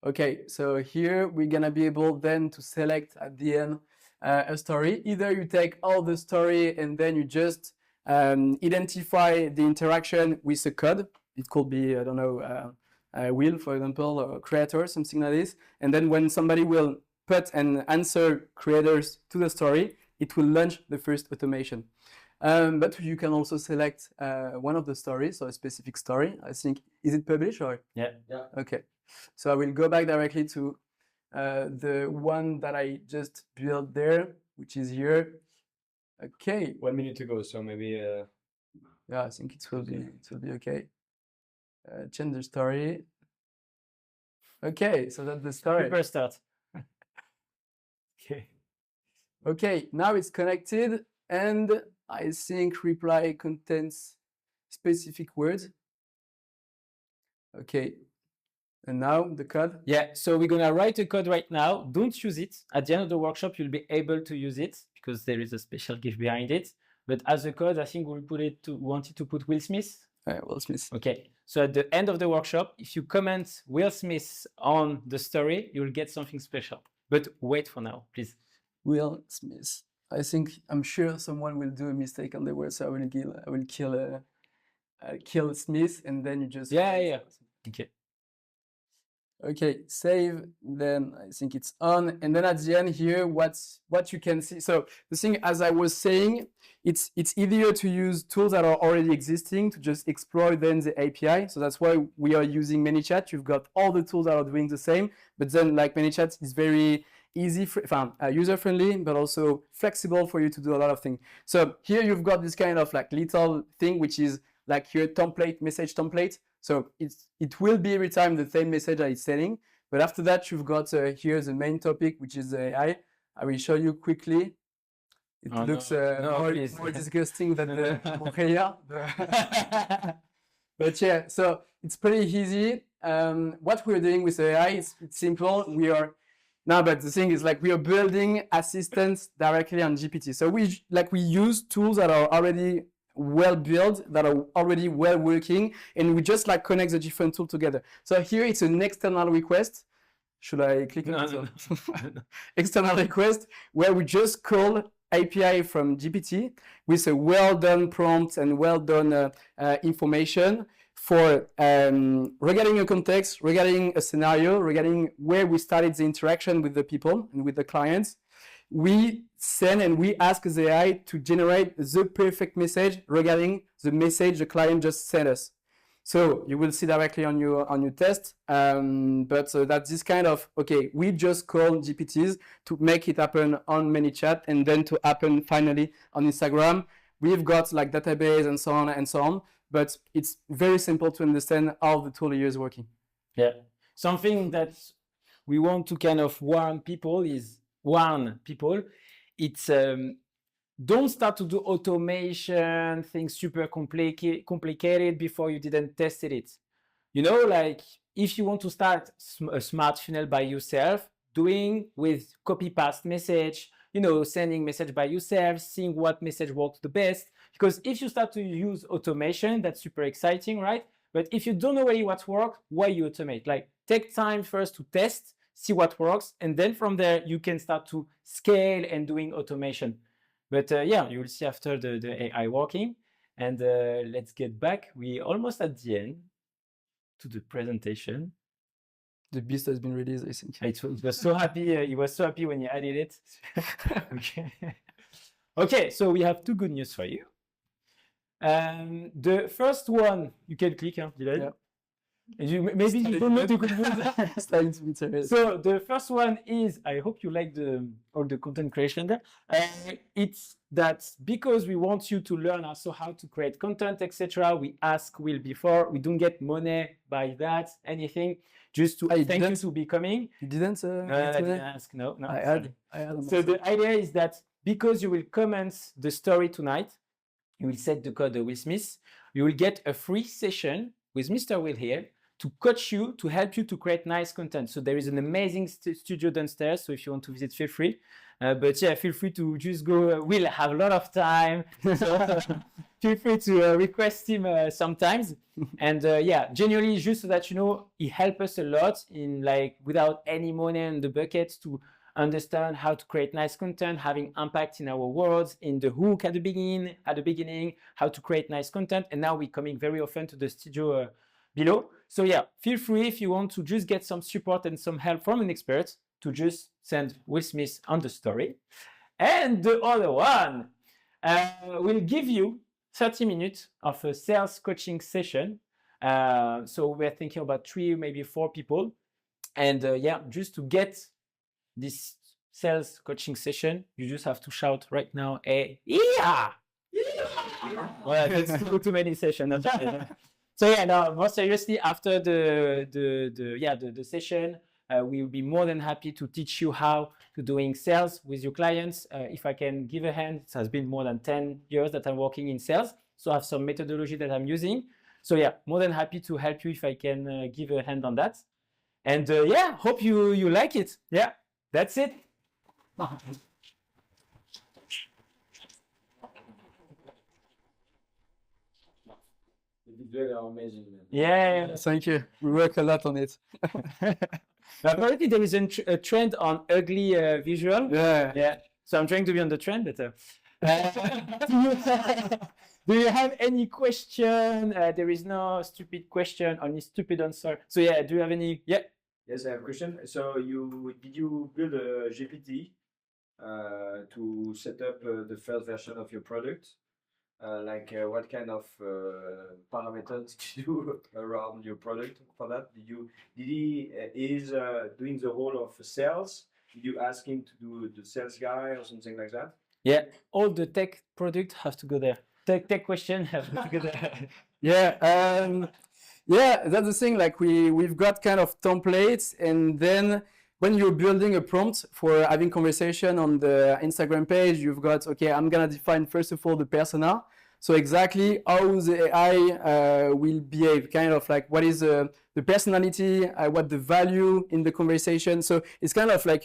Okay, so here we're gonna be able then to select at the end a story. Either you take all the story and then you just identify the interaction with a code. It could be, I don't know, Will, for example, or Kreators, something like this. And then when somebody will put and answer Kreators to the story, it will launch the first automation. But you can also select one of the stories, or a specific story. I think, is it published or? Yeah. Okay. So I will go back directly to the one that I just built there, which is here. Okay. 1 minute ago, so maybe. Yeah, I think it will be okay. Change the story. Okay, so that's the story. Super start. Okay. Okay, now it's connected, and I think reply contains specific words. Okay. And now the code? Yeah, so we're gonna write a code right now. Don't use it. At the end of the workshop, you'll be able to use it because there is a special gift behind it. But as a code, I think we'll wanted to put Will Smith. Will Smith. Okay, so at the end of the workshop, if you comment Will Smith on the story, you'll get something special. But wait for now, please. Will Smith. I'm sure someone will do a mistake on the word, so I will kill Smith, and then you just Yeah. Okay. Okay, save, then I think it's on. And then at the end here, what you can see. So the thing, as I was saying, it's easier to use tools that are already existing to just exploit then the API. So that's why we are using ManyChat. You've got all the tools that are doing the same, but then like ManyChat is very easy, user-friendly, but also flexible for you to do a lot of things. So here you've got this kind of like little thing, which is like your template, message template. So it will be every time the same message that it's sending. But after that, you've got here the main topic, which is AI. I will show you quickly. It looks more disgusting than the Morelia. But yeah, so it's pretty easy. What we're doing with AI is it's simple. But the thing is like we are building assistants directly on GPT. So we use tools that are already well built, that are already well working, and we just like connect the different tools together. So here it's an external request. Should I click on No. external request where we just call API from GPT with a well done prompt and well done information for regarding a context, regarding a scenario, regarding where we started the interaction with the people and with the clients. We send and we ask the AI to generate the perfect message regarding the message the client just sent us. So you will see directly on your test, but that's this kind of, okay, we just call GPTs to make it happen on ManyChat and then to happen finally on Instagram. We've got like database and so on, but it's very simple to understand how the tool is working. Yeah. Something that we want to kind of warn people, it's don't start to do automation, things super complicated before you didn't test it. You know, like if you want to start a smart funnel by yourself, doing with copy paste message, you know, sending message by yourself, seeing what message works the best. Because if you start to use automation, that's super exciting, right? But if you don't know really what works, why you automate? Like take time first to test, see what works, and then from there you can start to scale and doing automation. But yeah, you will see after the AI working. And let's get back. We're almost at the end to the presentation. The beast has been released, I think. It was so happy. He was so happy when you added it. Okay. Okay, so we have two good news for you. The first one, you can click, huh? Did I? Yeah. Maybe you don't know the good news. Starting to be serious. So the first one is, I hope you like all the content creation there. It's that because we want you to learn also how to create content, etc. We ask Will before. We don't get money by that, anything. Just to thank you to be coming. You didn't? I didn't ask. No. I had. So the idea is that because you will comment the story tonight, you will set the code Will Smith. You will get a free session with Mr. Will here to coach you, to help you to create nice content. So there is an amazing studio downstairs. So if you want to visit, feel free. But yeah, feel free to just go. We'll have a lot of time. So feel free to request him sometimes. And yeah, genuinely, just so that you know, he helped us a lot in like without any money in the bucket to understand how to create nice content, having impact in our words, in the hook at the beginning, how to create nice content. And now we're coming very often to the studio below. So yeah, feel free if you want to just get some support and some help from an expert to just send Will Smith on the story. And the other one will give you 30 minutes of a sales coaching session. So we're thinking about 3, maybe 4 people. And yeah, just to get this sales coaching session, you just have to shout right now, yeah! Well, that's too many sessions. So yeah, no, more seriously, after the session, we will be more than happy to teach you how to doing sales with your clients. If I can give a hand, it has been more than 10 years that I'm working in sales. So I have some methodology that I'm using. So yeah, more than happy to help you if I can give a hand on that. And yeah, hope you like it. Yeah, that's it. Amazing. Yeah. Thank you. We work a lot on it. Apparently there is a trend on ugly visual. Yeah. So I'm trying to be on the trend, but do you have any question? There is no stupid question, only stupid answer. So yeah, do you have any? Yeah. Yes, I have a question. So did you build a GPT to set up the first version of your product? What kind of parameters did you do around your product for that? Did he is doing the role of sales? Did you ask him to do the sales guy or something like that? Yeah, all the tech product has to go there. Tech question have to go there. Yeah, that's the thing. Like we've got kind of templates, and then when you're building a prompt for having conversation on the Instagram page, you've got, okay, I'm gonna define first of all the persona. So exactly how the AI will behave, kind of like what is the personality, what the value in the conversation. So it's kind of like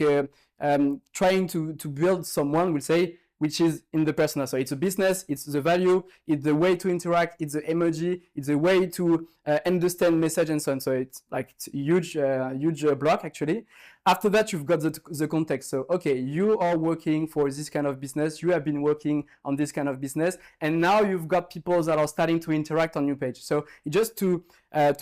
trying to build someone, we'll say, which is in the persona. So it's a business, it's the value, it's the way to interact, it's the emoji, it's the way to understand message and so on. So it's like it's a huge block actually. After that, you've got the context. So, okay, you are working for this kind of business, you have been working on this kind of business, and now you've got people that are starting to interact on your page. So just to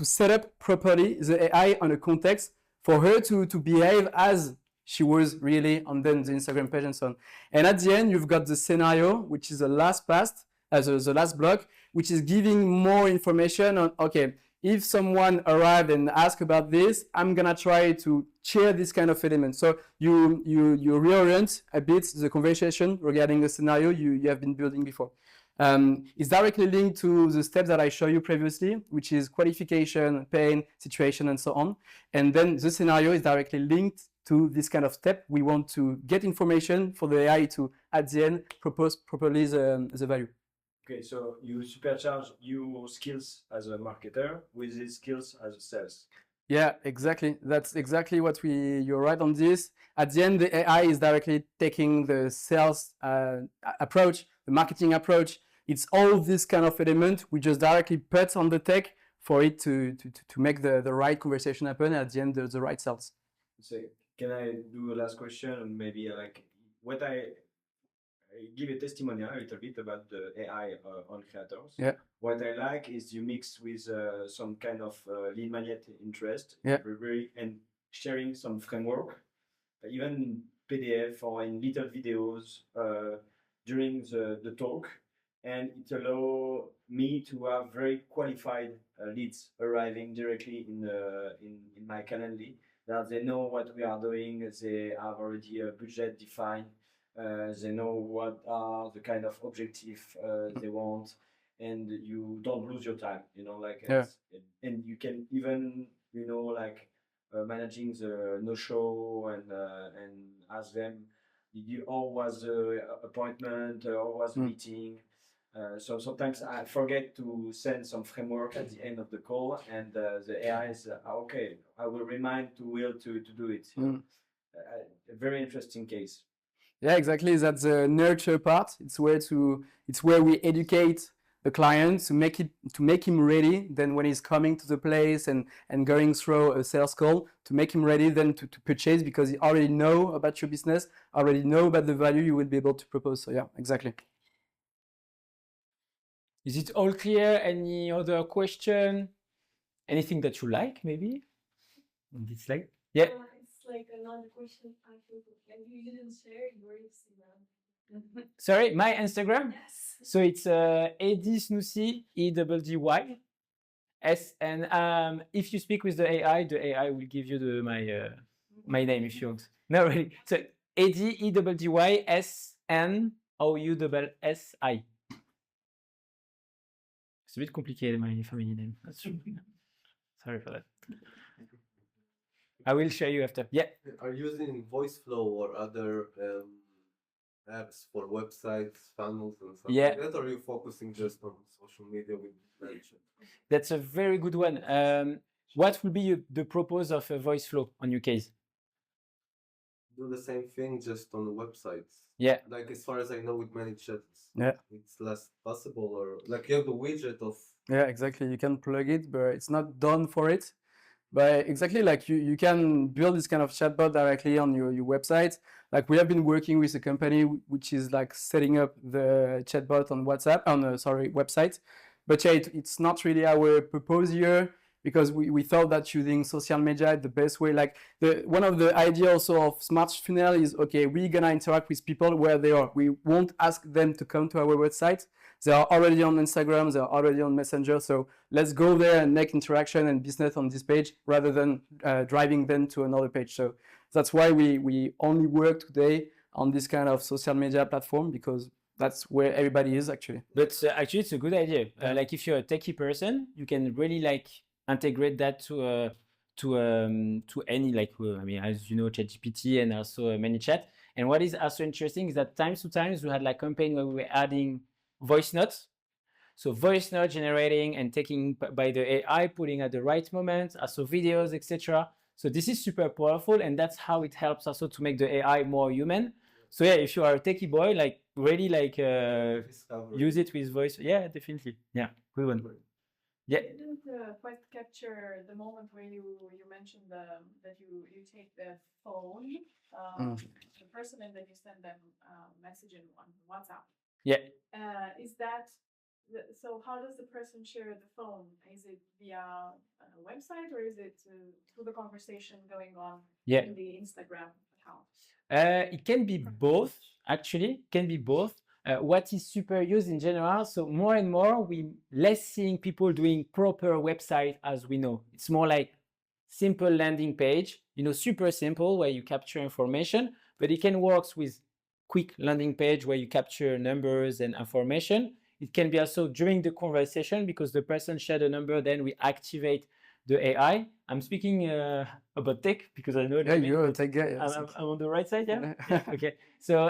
set up properly the AI on a context for her to behave as she was really on the Instagram page and so on. And at the end, you've got the scenario, which is the last pass, the last block, which is giving more information on, okay, if someone arrived and asked about this, I'm gonna try to share this kind of element. So you reorient a bit the conversation regarding the scenario you have been building before. It's directly linked to the steps that I showed you previously, which is qualification, pain, situation, and so on. And then the scenario is directly linked to this kind of step. We want to get information for the AI to, at the end, propose properly the value. Okay, so you supercharge your skills as a marketer with his skills as a sales. Yeah, exactly. That's exactly what you're right on this. At the end, the AI is directly taking the sales approach, the marketing approach. It's all this kind of element we just directly put on the tech for it to make the right conversation happen, at the end, the right sales. So can I do a last question? And maybe what I give a testimonial a little bit about the AI on Kreators. Yeah. What I like is you mix with some kind of lead magnet interest, Yeah. and sharing some framework, even in PDF or in little videos during the talk, and it allows me to have very qualified leads arriving directly in my calendar. That they know what we are doing, they have already a budget defined. They know what are the kind of objective they want, and you don't lose your time, and you can even, managing the no-show and ask them, did you always appointment or was meeting? So sometimes I forget to send some framework at the end of the call, and the AI is okay. I will remind to Will to do it. A very interesting case. Yeah, exactly. That's the nurture part. It's where we educate the client to make him ready. Then when he's coming to the place and going through a sales call, to make him ready then to purchase, because he already know about your business, already know about the value you will be able to propose. So yeah, exactly. Is it all clear? Any other question? Anything that you like, maybe? On this slide? Yeah. It's like another question. I think you didn't share your Instagram. Sorry, my Instagram? Yes. So it's Eddy EDDY S, and if you speak with the AI will give you my name if you want. No, really. So Eddy EDDY SNOUSSI. It's a bit complicated, my family name. That's true. Sorry for that. I will show you after. Yeah. Are you using VoiceFlow or other apps for websites, funnels, and stuff like that? Or are you focusing just on social media with mention? That's a very good one. What will be the purpose of a VoiceFlow on your case? Do the same thing just on the websites. Yeah. Like as far as I know, with ManyChat, it's less possible, or like you have the widget of. Yeah, exactly. You can plug it, but it's not done for it. But exactly, like you can build this kind of chatbot directly on your website. Like we have been working with a company which is like setting up the chatbot on WhatsApp, website. But yeah, it's not really our purpose here. because we thought that using social media is the best way. Like one of the idea also of Smart Funnel is, okay, we're gonna interact with people where they are. We won't ask them to come to our website. They are already on Instagram, they are already on Messenger. So let's go there and make interaction and business on this page rather than driving them to another page. So that's why we only work today on this kind of social media platform, because that's where everybody is actually. But actually, it's a good idea. Like if you're a techie person, you can really like integrate that to any like I mean, as you know, ChatGPT and also ManyChat. And what is also interesting is that times to times we had like campaign where we were adding voice notes. So voice note generating and taking by the AI, putting at the right moment, also videos, etc. So this is super powerful, and that's how it helps also to make the AI more human. So yeah, if you are a techie boy, like really like use it with voice. Yeah, definitely. Yeah, good one. Yeah. I didn't quite capture the moment where you mentioned that you take the phone, the person, and then you send them a message on WhatsApp. Yeah. Is that so? How does the person share the phone? Is it via a website, or is it through the conversation going on in the Instagram account? It can be both, actually. Can be both. What is super used in general, so more and more we less seeing people doing proper website as we know. It's more like simple landing page, you know, super simple where you capture information, but it can work with quick landing page where you capture numbers and information. It can be also during the conversation because the person shared a number, then we activate the AI. I'm speaking about tech because I know. Yeah, you're a tech guy. I'm on the right side, yeah. Yeah. Okay. So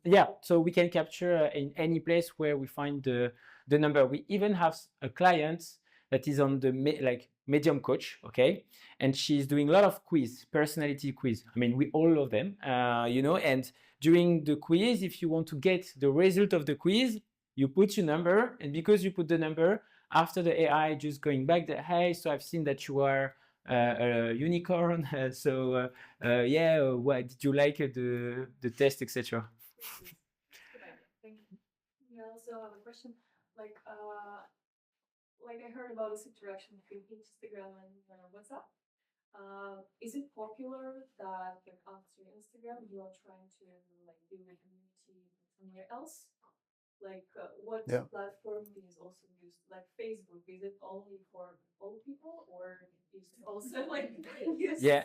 yeah, so we can capture in any place where we find the number. We even have a client that is on the medium coach, okay, and she's doing a lot of personality quiz. I mean, we all love them, you know. And during the quiz, if you want to get the result of the quiz, you put your number, and because you put the number, after the AI just going back, hey, so I've seen that you are a unicorn. So yeah, what did you like the test, etc. Thank you. Yeah, also have a question. Like I heard about this interaction between Instagram and WhatsApp. Is it popular that like after Instagram you are trying to like build a community somewhere else? Like what platform is also used? Like Facebook, is it only for old people, or is it also like used? Yeah,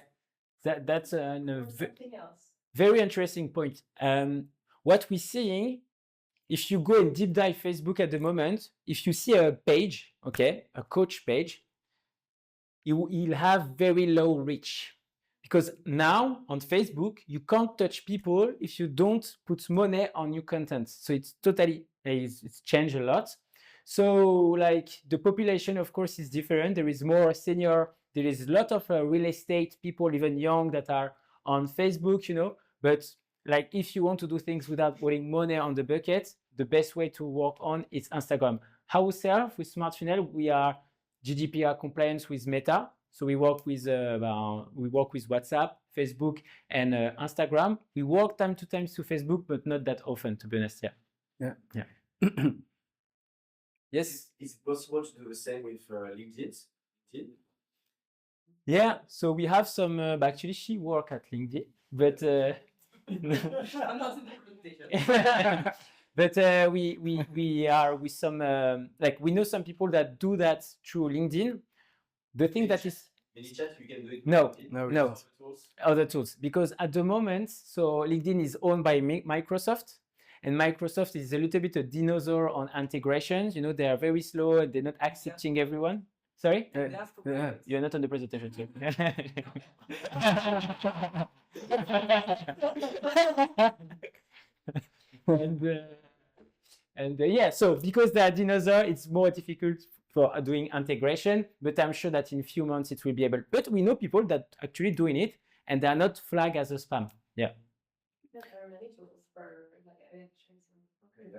that's something else? Very interesting point. What we're seeing, if you go and deep dive Facebook at the moment, if you see a page, okay, a coach page, you'll have very low reach. Because now on Facebook, you can't touch people if you don't put money on your content. So it's totally, it's changed a lot. So like the population, of course, is different. There is more senior, there is a lot of real estate people, even young, that are on Facebook, you know. But like if you want to do things without putting money on the bucket, the best way to work on is Instagram. Ourselves with Smart Funnel, we are GDPR compliance with Meta. So we work with WhatsApp, Facebook, and Instagram. We work time to time to Facebook, but not that often, to be honest. Yeah. Yes. Is it possible to do the same with LinkedIn? Yeah. So we have some. Actually, she works at LinkedIn, but I'm not in the presentation. but we are with some like we know some people that do that through LinkedIn. The thing that is ManyChat, you can do it. No. Other tools, because at the moment, so LinkedIn is owned by Microsoft, and Microsoft is a little bit a dinosaur on integrations. You know, they are very slow and they're not accepting everyone. Sorry? You're not on the presentation. and yeah, so because they are dinosaur, it's more difficult for doing integration, but I'm sure that in a few months it will be able. But we know people that actually doing it, and they are not flagged as a spam. Yeah. There are many tools for like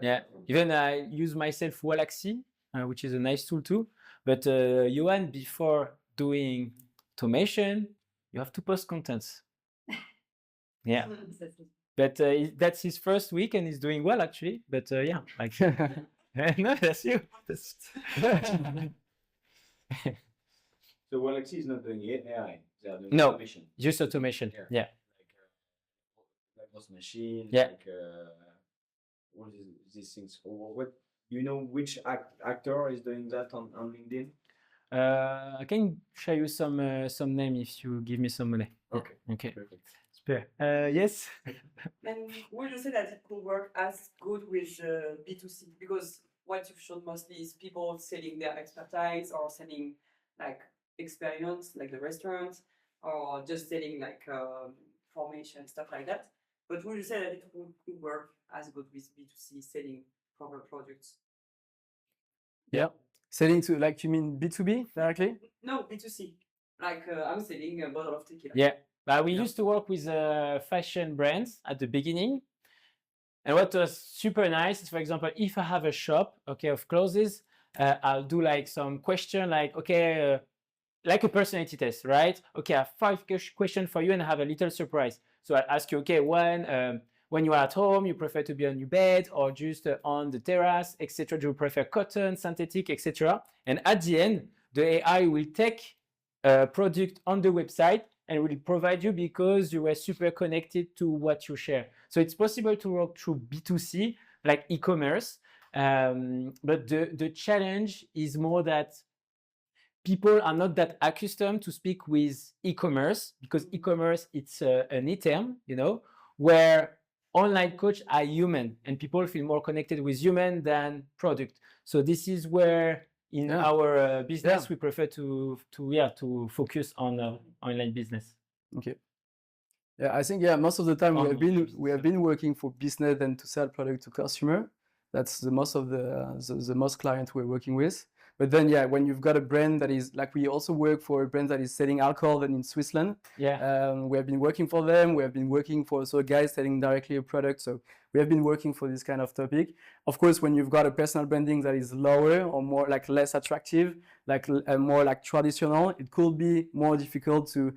Yeah. Even I use myself Walaxy, which is a nice tool too. But Johan, before doing automation, you have to post contents. Yeah. But that's his first week, and he's doing well actually. But yeah, like no, that's you. So Galaxy is not doing AI. They are doing No. automation. Just automation. Yeah. Yeah. Like post machine. Yeah. Like what is these things? Or what? You know which actor is doing that on LinkedIn? I can show you some name if you give me some money. Okay. Okay. Perfect. Super. Yes. And would you say that it could work as good with B2C? Because what you've shown mostly is people selling their expertise or selling like experience, like the restaurants, or just selling like formation, stuff like that. But would you say that it could work as good with B2C selling proper products? Yeah. Selling to, like, you mean B2B directly? No, B2C. Like I'm selling a bottle of tequila. Yeah. We used to work with fashion brands at the beginning. And what was super nice is, for example, if I have a shop, okay, of clothes, I'll do like some question, like, okay, like a personality test, right? Okay, I have 5 questions for you and I have a little surprise. So I ask you, okay, when you are at home, you prefer to be on your bed or just on the terrace, etc. Do you prefer cotton, synthetic, etc.? And at the end, the AI will take a product on the website and will provide you because you were super connected to what you share. So it's possible to work through B2C, like e-commerce. But the challenge is more that people are not that accustomed to speak with e-commerce because e-commerce, it's an e-term, you know, where online coach are human and people feel more connected with human than product. So this is where in our business, we prefer to focus on online business. Okay. Yeah, I think most of the time we have been working for business and to sell product to customer. That's the most of the most clients we're working with. But then when you've got a brand that is like, we also work for a brand that is selling alcohol in Switzerland. Yeah. We have been working for them. We have been working for also guys selling directly a product. So we have been working for this kind of topic. Of course, when you've got a personal branding that is lower or more like less attractive, like more like traditional, it could be more difficult to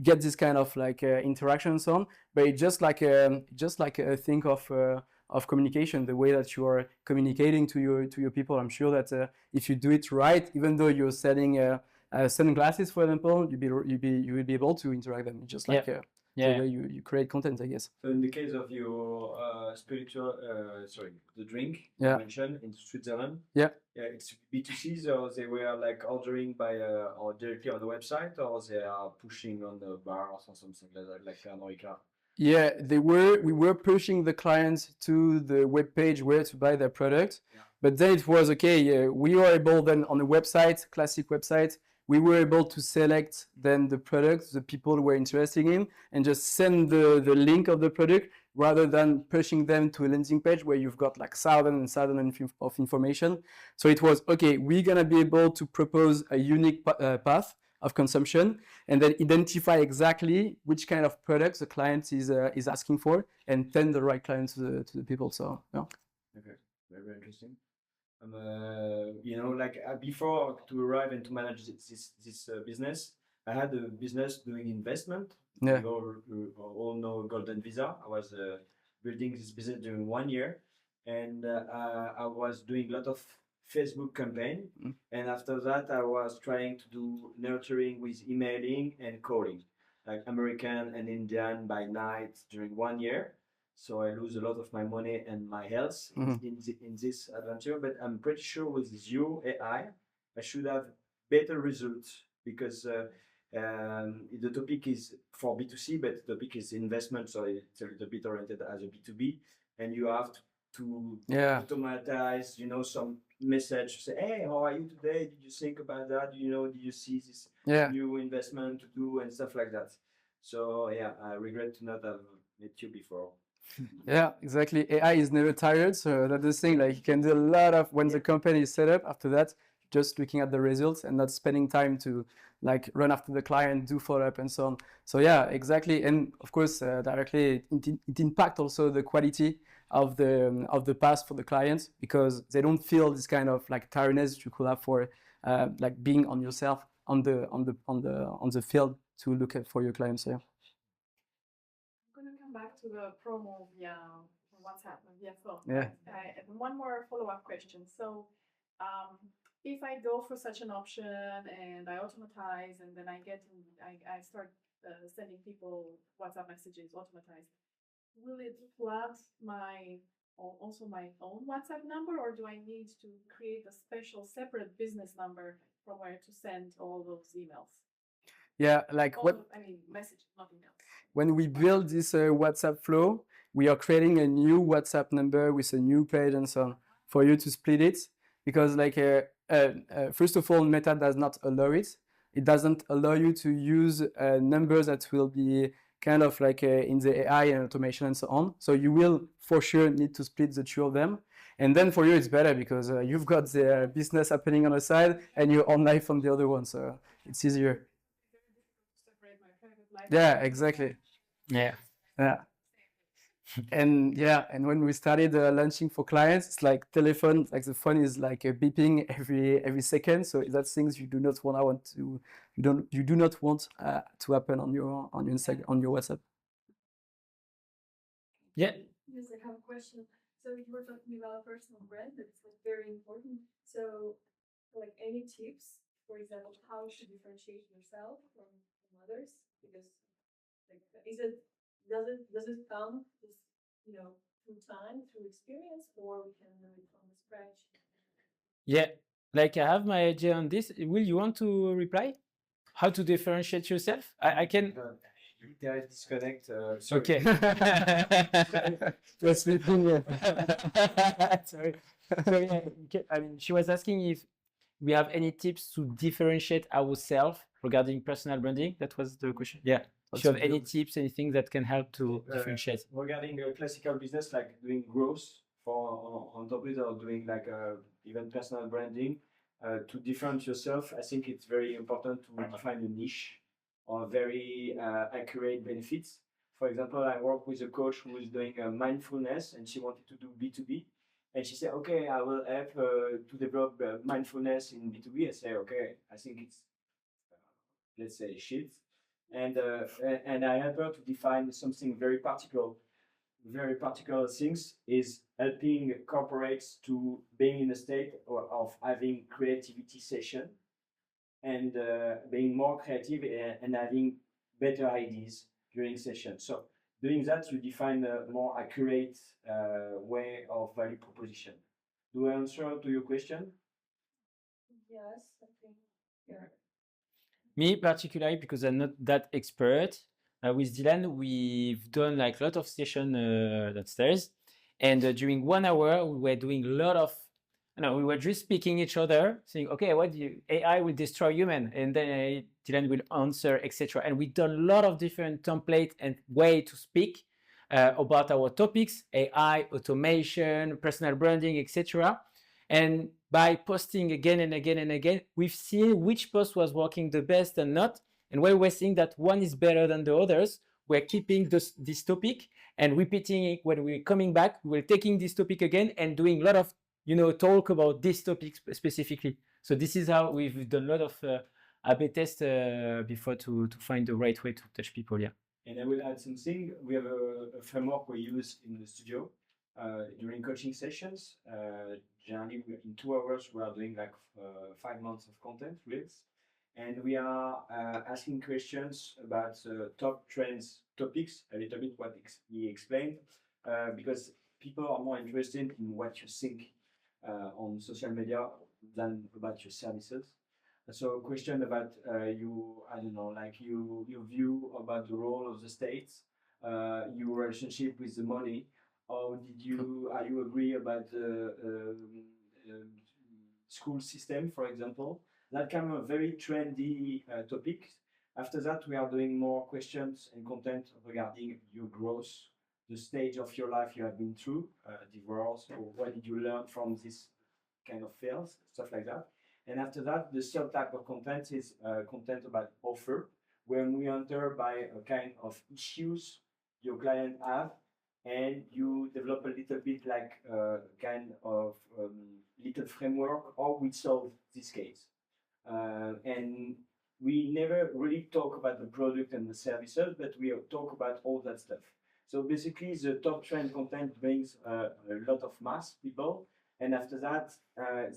get this kind of like interaction and so on. But it's just like a thing of communication, the way that you are communicating to your people. I'm sure that if you do it right, even though you're selling sunglasses, for example, you will be able to interact them. It's just like the way you create content, I guess. So in the case of your the drink you mentioned in Switzerland, it's B2C, so they were like ordering by or directly on the website, or they are pushing on the bars or something like that, like Pernod Ricard. Yeah, we were pushing the clients to the web page where to buy their product. But then it was okay, we were able then on the website, classic website, we were able to select then the product the people were interested in and just send the link of the product rather than pushing them to a landing page where you've got like thousands and thousands of information. So it was okay, we're gonna be able to propose a unique path of consumption and then identify exactly which kind of products the client is asking for and send the right clients to the people. So Okay, very interesting. You know, like before to arrive and to manage this business, I had a business doing investment. Yeah. You all know Golden Visa. I was building this business during 1 year, and I was doing a lot of Facebook campaign. And after that, I was trying to do nurturing with emailing and calling, like American and Indian by night during 1 year. So I lose a lot of my money and my health in this adventure. But I'm pretty sure with your AI, I should have better results because the topic is for B2C, but the topic is investment. So it's a little bit oriented as a B2B. And you have to automatize, you know, some message, say, hey, how are you today? Did you think about that? You know, did you see this new investment to do and stuff like that? So I regret to not have met you before. Yeah, exactly. AI is never tired, so that's the thing. Like you can do a lot of when the company is set up. After that, just looking at the results and not spending time to like run after the client, do follow up and so on. So exactly. And of course, directly it impacts also the quality of the pass for the clients because they don't feel this kind of like tiredness you could have for like being on yourself on the field to look at for your clients. Yeah. I'm gonna come back to the promo via WhatsApp, via phone. Yeah. And one more follow-up question. So, if I go for such an option and I automatize and then I start sending people WhatsApp messages automatized, will it flag also my own WhatsApp number, or do I need to create a special separate business number from where to send all those emails? Yeah, like Messages, not emails. when we build this WhatsApp flow, we are creating a new WhatsApp number with a new page and so on for you to split it. Because first of all, Meta does not allow it. It doesn't allow you to use numbers that will be kind of like in the AI and automation and so on. So you will for sure need to split the two of them. And then for you, it's better because you've got the business happening on the side and you're on live on the other one. So it's easier. Yeah, exactly. Yeah. And when we started launching for clients, it's like telephone, like the phone is like beeping every second. So that's things you do not want to happen on your Instagram, on your WhatsApp. Yeah. Yes, I have a question. So you were talking about personal brand, that's like very important. So like any tips, for example, how to differentiate yourself from others? Because like does it come just, through time, through experience, or we can learn it from scratch? Yeah. Like I have my idea on this. Will you want to reply? How to differentiate yourself? I can. There is disconnect. Sorry. Okay. You're sleeping. Sorry. So yeah, I mean, she was asking if we have any tips to differentiate ourselves regarding personal branding. That was the question. Yeah. If you have any tips, anything that can help to differentiate. Regarding a classical business like doing growth for entreprise or doing like even personal branding, to differentiate yourself, I think it's very important to define a niche or very accurate benefits. For example, I work with a coach who is doing mindfulness and she wanted to do B2B. And she said, okay, I will help to develop mindfulness in B2B. I say, okay, I think it's, let's say, shit. And I help her to define something very particular things is helping corporates to being in a state of having creativity session and being more creative and having better ideas during sessions. So doing that, you define a more accurate way of value proposition. Do I answer to your question? Yes, I think. Yeah. Me particularly, because I'm not that expert. With Dylan, we've done like a lot of sessions downstairs, and during 1 hour we were doing a lot of. We were just speaking each other, saying, "Okay, AI will destroy human," and then Dylan will answer, etc. And we've done a lot of different templates and way to speak about our topics: AI, automation, personal branding, etc. And by posting again and again and again, we've seen which post was working the best and not. And when we're seeing that one is better than the others, we're keeping this topic and repeating it when we're coming back. We're taking this topic again and doing a lot of, talk about this topic specifically. So this is how we've done a lot of A/B tests before to find the right way to touch people. Yeah. And I will add something. We have a framework we use in the studio during coaching sessions. Generally, in 2 hours, we are doing like 5 months of content reels. And we are asking questions about top trends topics, a little bit what we explained, because people are more interested in what you think on social media than about your services. So a question about your view about the role of the states, your relationship with the money. Are you agree about the school system, for example? That kind of very trendy topic. After that, we are doing more questions and content regarding your growth, the stage of your life you have been through, divorce, or what did you learn from this kind of fails, stuff like that. And after that, the third type of content is content about offer, when we enter by a kind of issues your client have, and you develop a little bit like a kind of little framework, how we solve this case. And we never really talk about the product and the services, but we talk about all that stuff. So basically, the top trend content brings a lot of mass people, And after that,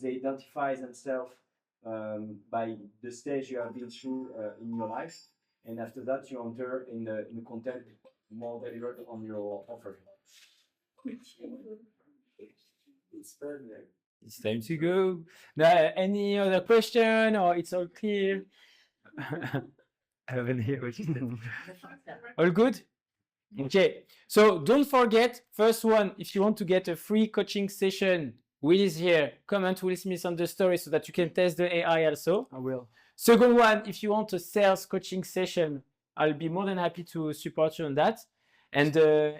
they identify themselves by the stage you have been through in your life. And after that, you enter in the content more delivered on your offer. It's time to go. Now, any other question, or it's all clear? I haven't heard what you said. All good? Okay. So don't forget, first one, if you want to get a free coaching session, Will is here. Comment Will Smith on the story so that you can test the AI also. I will. Second one, if you want a sales coaching session, I'll be more than happy to support you on that. And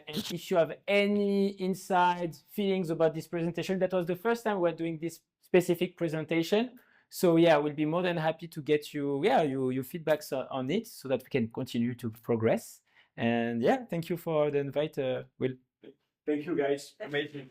if you have any inside feelings about this presentation, that was the first time we're doing this specific presentation. So yeah, we'll be more than happy to get you, your feedbacks on it so that we can continue to progress. And yeah, thank you for the invite, Will. Thank you, guys. Amazing.